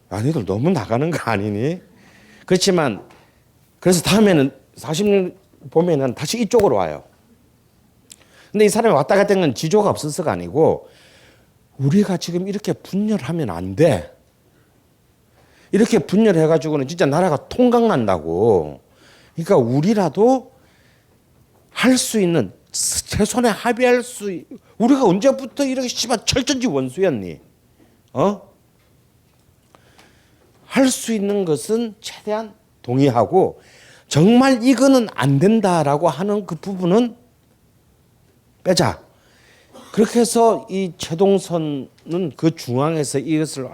아니들 너무 나가는 거 아니니? 그렇지만 그래서 다음에는 40년 보면은 다시 이쪽으로 와요. 근데 이 사람이 왔다 갔다 한 건 지조가 없어서가 아니고 우리가 지금 이렇게 분열하면 안 돼. 이렇게 분열해가지고는 진짜 나라가 통각난다고. 그러니까 우리라도 할 수 있는 최소한의 합의할 수 우리가 언제부터 이렇게 씨발 철전지 원수였니? 할 수 있는 것은 최대한 동의하고 정말 이거는 안 된다라고 하는 그 부분은 빼자. 그렇게 해서 이 최동선은 그 중앙에서 이것을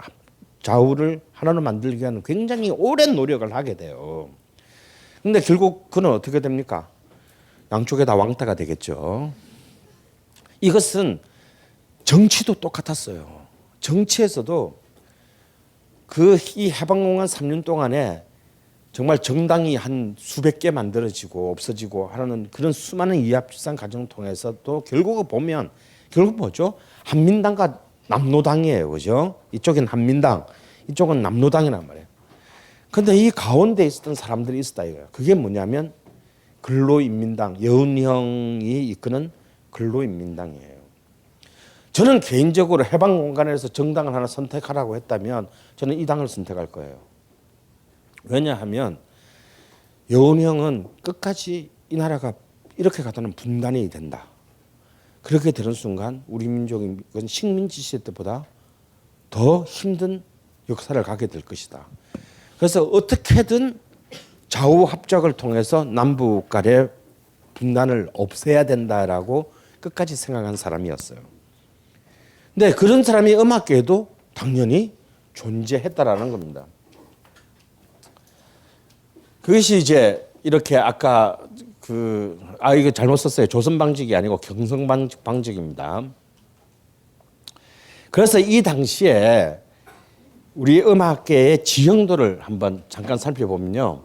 좌우를 하나로 만들기 위한 굉장히 오랜 노력을 하게 돼요. 근데 결국 그는 어떻게 됩니까? 양쪽에 다 왕따가 되겠죠. 이것은 정치도 똑같았어요. 정치에서도 이 해방공간 3년 동안에 정말 정당이 한 수백 개 만들어지고 없어지고 하는 그런 수많은 이합집산 과정을 통해서 또 결국 보면 결국 뭐죠? 한민당과 남노당이에요. 그죠? 이쪽은 한민당, 이쪽은 남노당이란 말이에요. 근데 이 가운데 있었던 사람들이 있었다 이거예요. 그게 뭐냐면 근로인민당, 여운형이 이끄는 근로인민당이에요. 저는 개인적으로 해방공간에서 정당을 하나 선택하라고 했다면 저는 이 당을 선택할 거예요. 왜냐하면 여운형은 끝까지 이 나라가 이렇게 가다는 분단이 된다. 그렇게 되는 순간 우리 민족은 식민지 시대 때보다 더 힘든 역사를 가게 될 것이다. 그래서 어떻게든 좌우 합작을 통해서 남북 간의 분단을 없애야 된다라고 끝까지 생각한 사람이었어요. 근데 그런 사람이 음악계에도 당연히 존재했다라는 겁니다. 그것이 이제 이렇게 아까 이거 잘못 썼어요. 조선방직이 아니고 경성방직입니다. 그래서 이 당시에 우리 음악계의 지형도를 한번 잠깐 살펴보면요.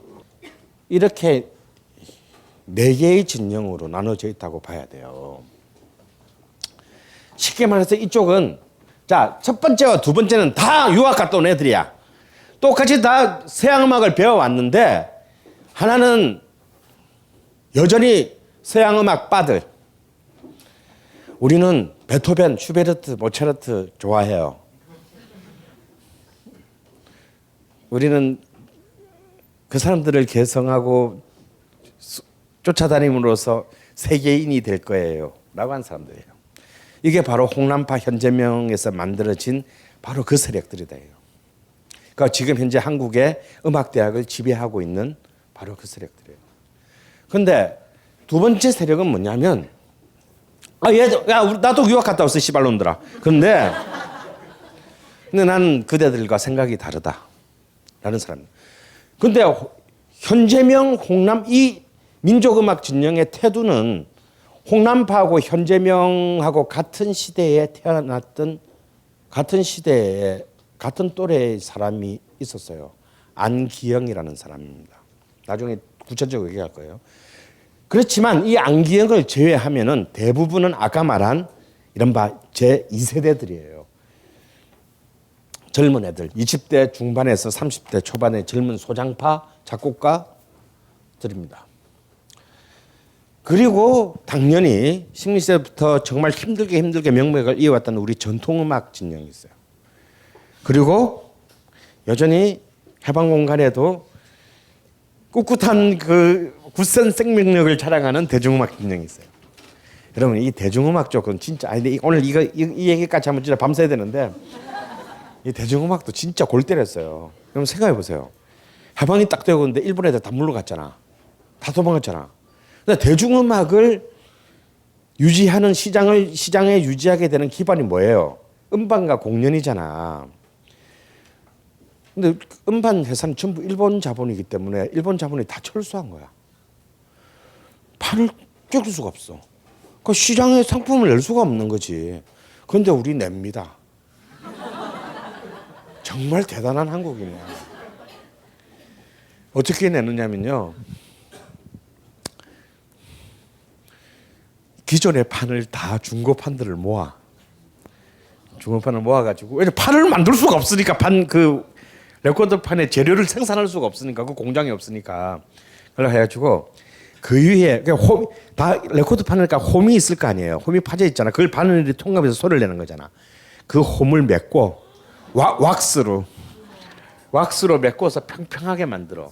이렇게 4개의 진영으로 나눠져 있다고 봐야 돼요. 쉽게 말해서 이쪽은 첫 번째와 두 번째는 다 유학 갔다 온 애들이야. 똑같이 다 서양음악을 배워왔는데 하나는 여전히 서양음악 빠들. 우리는 베토벤, 슈베르트, 모차르트 좋아해요. 우리는 그 사람들을 개성하고 쫓아다님으로써 세계인이 될 거예요. 라고 한 사람들이에요. 이게 바로 홍남파 현재명에서 만들어진 바로 그 세력들이다. 그러니까 지금 현재 한국의 음악대학을 지배하고 있는 바로 그 세력들이에요. 그런데 두 번째 세력은 뭐냐면 나도 유학 갔다 왔어 씨발놈들아. 근데 나는 그대들과 생각이 다르다. 라는 사람. 근데 현재명, 홍남 이 민족음악 진영의 태두는 홍남파하고 현재명하고 같은 시대에 태어났던 같은 시대에 같은 또래의 사람이 있었어요. 안기영이라는 사람입니다. 나중에 구체적으로 얘기할 거예요. 그렇지만 이 안기영을 제외하면은 대부분은 아까 말한 이른바 제2세대들이에요. 젊은 애들, 20대 중반에서 30대 초반의 젊은 소장파 작곡가들입니다. 그리고 당연히 식민시대부터 정말 힘들게 명맥을 이어왔던 우리 전통음악 진영이 있어요. 그리고 여전히 해방공간에도 꿋꿋한 그 굳센 생명력을 자랑하는 대중음악 진영이 있어요. 여러분 이 대중음악 쪽은 진짜 오늘 이 얘기까지 하면 진짜 밤새야 되는데 이 대중음악도 진짜 골 때렸어요. 그럼 생각해 보세요. 해방이 딱 되고 있는데 일본 애들 다 물러갔잖아. 다 도망갔잖아. 근데 대중음악을 유지하는 시장에 유지하게 되는 기반이 뭐예요? 음반과 공연이잖아. 근데 음반 회사는 전부 일본 자본이기 때문에 일본 자본이 다 철수한 거야. 판을 껴줄 수가 없어. 그 시장에 상품을 낼 수가 없는 거지. 그런데 우리 냅니다. 정말 대단한 한국이네요. 어떻게 내느냐면요. 기존의 판을 다 중고판들을 중고판을 모아가지고 왜냐 판을 만들 수가 없으니까 레코드판에 재료를 생산할 수가 없으니까 그 공장이 없으니까 그걸 해가지고 그 위에 다 레코드판이니까 홈이 있을 거 아니에요. 홈이 파져 있잖아. 그걸 바늘이 통합해서 소리를 내는 거잖아. 그 홈을 메꿔 왁스로 메꿔서 평평하게 만들어.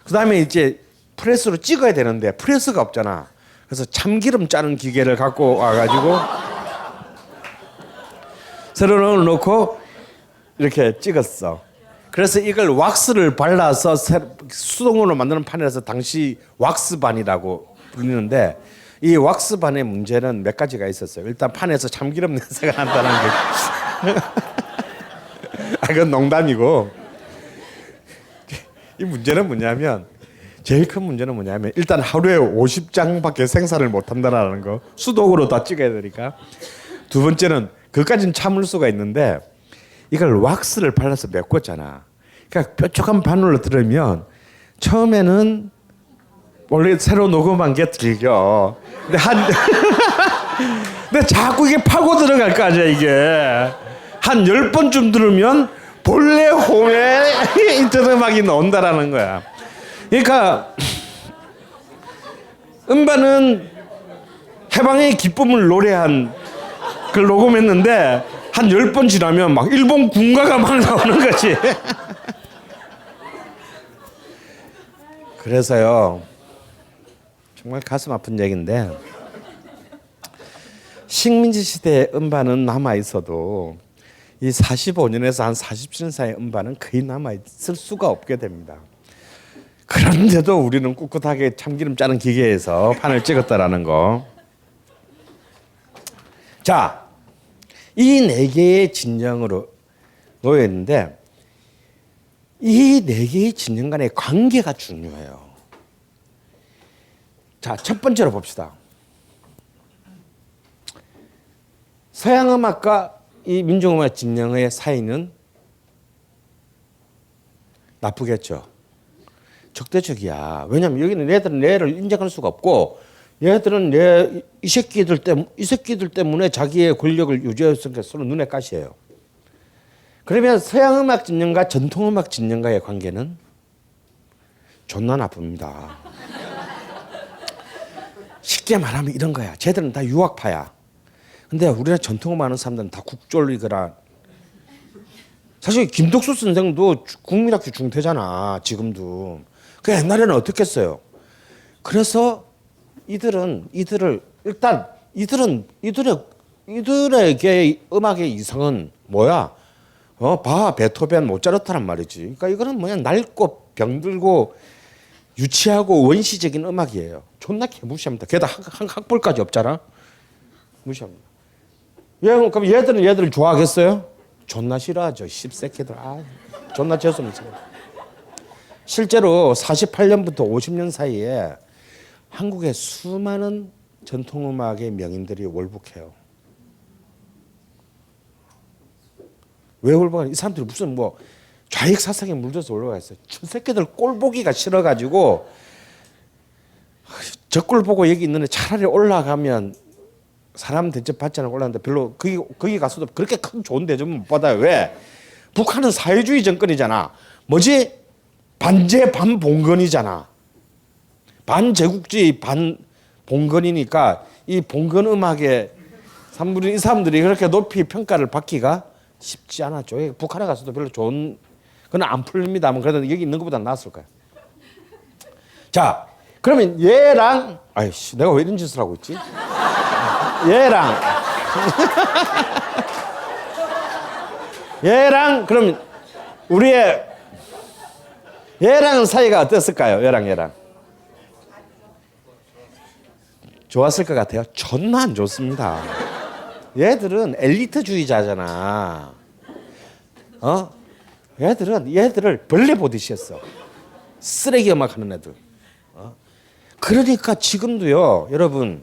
그 다음에 이제 프레스로 찍어야 되는데 프레스가 없잖아. 그래서 참기름 짜는 기계를 갖고 와가지고 세로로 놓고 이렇게 찍었어. 그래서 이걸 왁스를 발라서 수동으로 만드는 판이라서 당시 왁스반이라고 불리는데 이 왁스반의 문제는 몇 가지가 있었어요. 일단 판에서 참기름 냄새가 난다는 게 그건 농담이고 이 문제는 뭐냐면 제일 큰 문제는 뭐냐면 일단 하루에 50장밖에 생산을 못한다는 거. 수동으로 다 찍어야 되니까. 두 번째는 그까지는 참을 수가 있는데 이걸 왁스를 발라서 메꿨잖아. 그러니까 뾰족한 바늘로 들으면 처음에는 원래 새로 녹음한 게 들려. 근데 자꾸 이게 파고 들어갈 거 아니야 이게. 한 10번쯤 들으면 본래 홈에 인터넷음악이 나온다라는 거야. 그러니까 음반은 해방의 기쁨을 노래한 그걸 녹음했는데 한 10번 지나면 막 일본 군가가 막 나오는 거지. 그래서요 정말 가슴 아픈 얘기인데 식민지 시대의 음반은 남아있어도 이 45년에서 한 47년 사이의 음반은 거의 남아있을 수가 없게 됩니다. 그런데도 우리는 꿋꿋하게 참기름 짜는 기계에서 판을 찍었다라는 거. 자, 이 네 개의 진영으로 놓여 있는데 이 네 개의 진영 간의 관계가 중요해요. 자, 첫 번째로 봅시다. 서양 음악과 이 민족음악 진영의 사이는 나쁘겠죠. 적대적이야. 왜냐하면 여기는 얘들은 얘를 인정할 수가 없고 얘들은 이 새끼들 때문에 자기의 권력을 유지했으니까 서로 눈에 가시예요. 그러면 서양 음악 진영과 전통 음악 진영과의 관계는 존나 나쁩니다. 쉽게 말하면 이런 거야. 쟤들은 다 유학파야. 근데 우리나라 전통 음악 하는 사람들은 다 국졸이거라. 사실 김덕수 선생도 국민학교 중퇴잖아. 지금도. 그 옛날에는 어떻게 했어요? 그래서 이들에게 음악의 이상은 뭐야? 봐 베토벤 모차르트란 말이지. 그러니까 이거는 뭐냐 낡고 병들고 유치하고 원시적인 음악이에요. 존나 개무시합니다. 게다가 학벌까지 없잖아. 무시합니다. 그럼 얘들을 좋아하겠어요? 존나 싫어하죠. 씹새끼들. 존나 재수없는. 실제로 48년부터 50년 사이에 한국의 수많은 전통음악의 명인들이 월북해요. 왜 월북하냐? 이 사람들이 무슨 좌익 사상에 물들어서 올라갔어요. 저 새끼들 꼴 보기가 싫어가지고 저 꼴 보고 여기 있는데 차라리 올라가면 사람 대접 받지 않고 올라갔는데 별로 거기 가서도 그렇게 큰 좋은 대접은 못 받아요. 왜? 북한은 사회주의 정권이잖아. 뭐지? 반제 반봉건이잖아. 반제국주의 반봉건이니까 이 봉건 음악의 이 사람들이 그렇게 높이 평가를 받기가 쉽지 않았죠. 북한에 가서도 별로 좋은 그건 안 풀립니다만 그래도 여기 있는 것보다 나았을 거야. 자, 그러면 얘랑 아이씨 내가 왜 이런 짓을 하고 있지? 얘랑 얘랑 그럼 우리의 얘랑 사이가 어땠을까요? 얘랑 좋았을 것 같아요? 존나 안 좋습니다. 얘들은 엘리트주의자잖아. 얘들을 벌레 보듯이 했어. 쓰레기 음악 하는 애들. 그러니까 지금도요, 여러분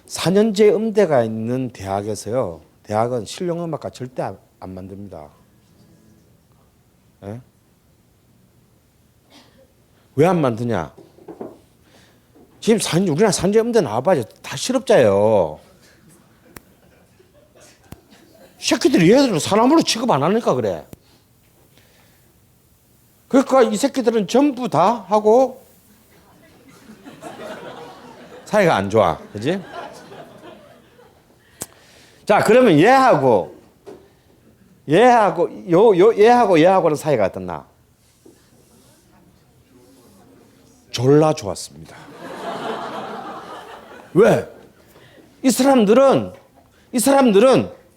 4년제 음대가 있는 대학에서요, 대학은 실용음악과 절대 안 만듭니다. 예? 왜 안 만드냐? 지금 우리나라 4년제 음대 나와봐야 다 실업자예요. 새끼들이 얘들은 사람으로 취급 안 하니까 그래. 그러니까 이 새끼들은 전부 다 하고 사이가 안 좋아. 그지? 자, 그러면 얘하고는 사이가 어떻나? 졸라 좋았습니다. 왜? 이 사람들은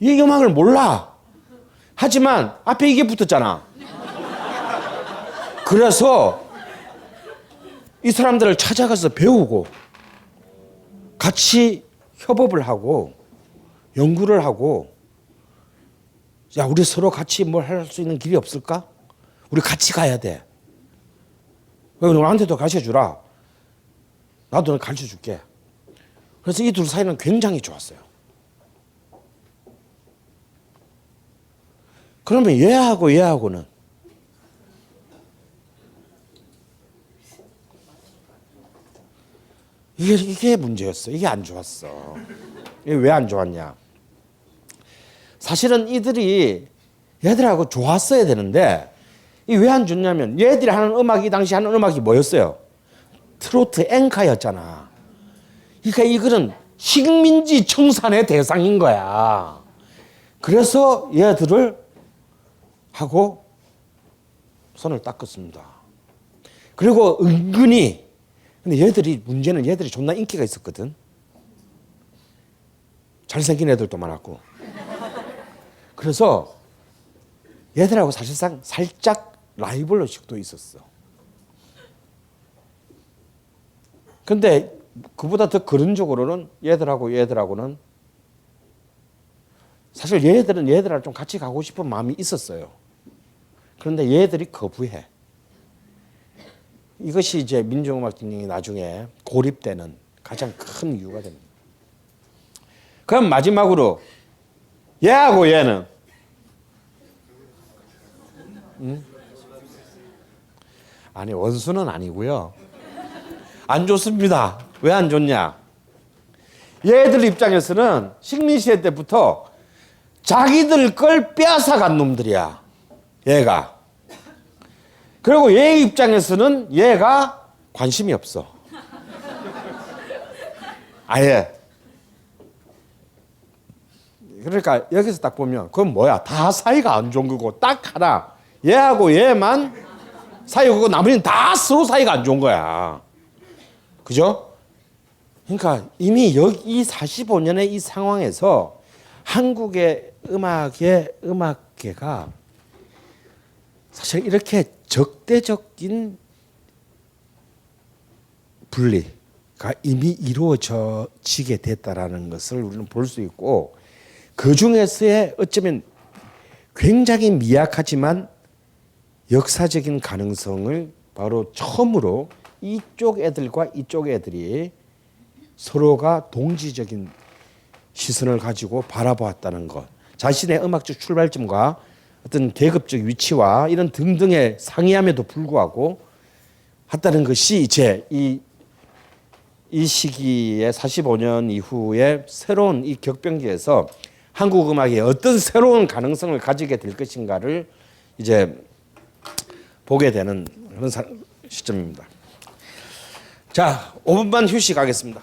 이 음악을 몰라. 하지만 앞에 이게 붙었잖아. 그래서 이 사람들을 찾아가서 배우고 같이 협업을 하고 연구를 하고 야, 우리 서로 같이 뭘 할 수 있는 길이 없을까? 우리 같이 가야 돼. 너한테도 가르쳐주라. 나도 가르쳐줄게. 그래서 이 둘 사이는 굉장히 좋았어요. 그러면 얘하고는 이게 문제였어. 이게 안 좋았어. 이게 왜 안 좋았냐? 사실은 얘들하고 좋았어야 되는데 이 왜 안 좋냐면 얘들이 하는 음악이 당시 하는 음악이 뭐였어요? 트로트 엔카였잖아. 그러니까 이거는 식민지 청산의 대상인 거야. 그래서 얘들을 하고 손을 닦았습니다. 그리고 은근히 근데 문제는 얘들이 존나 인기가 있었거든. 잘생긴 애들도 많았고. 그래서 얘들하고 사실상 살짝 라이벌로식도 있었어. 근데 그보다 더 근원적으로는 얘들하고는 사실 얘들하고 좀 같이 가고 싶은 마음이 있었어요. 그런데 얘들이 거부해. 이것이 이제 민중음악 진영이 나중에 고립되는 가장 큰 이유가 됩니다. 그럼 마지막으로 얘하고 얘는 아니 원수는 아니고요. 안 좋습니다. 왜 안 좋냐? 얘들 입장에서는 식민시대 때부터 자기들 걸 빼앗아간 놈들이야. 얘가. 그리고 얘 입장에서는 얘가 관심이 없어. 아예. 그러니까 여기서 딱 보면 그건 뭐야? 다 사이가 안 좋은 거고 딱 하나. 얘하고 얘만 사이가 그거 나머지는 다 서로 사이가 안 좋은 거야. 그죠? 그러니까 이미 이 45년의 이 상황에서 한국의 음악계가 사실 이렇게 적대적인 분리가 이미 이루어지게 됐다라는 것을 우리는 볼 수 있고 그 중에서의 어쩌면 굉장히 미약하지만 역사적인 가능성을 바로 처음으로 이쪽 애들과 이쪽 애들이 서로가 동지적인 시선을 가지고 바라보았다는 것, 자신의 음악적 출발점과 어떤 계급적 위치와 이런 등등의 상이함에도 불구하고 했다는 것이 이제 이 시기에 45년 이후에 새로운 이 격변기에서 한국 음악이 어떤 새로운 가능성을 가지게 될 것인가를 이제 보게 되는 그런 시점입니다. 자, 5분만 휴식하겠습니다.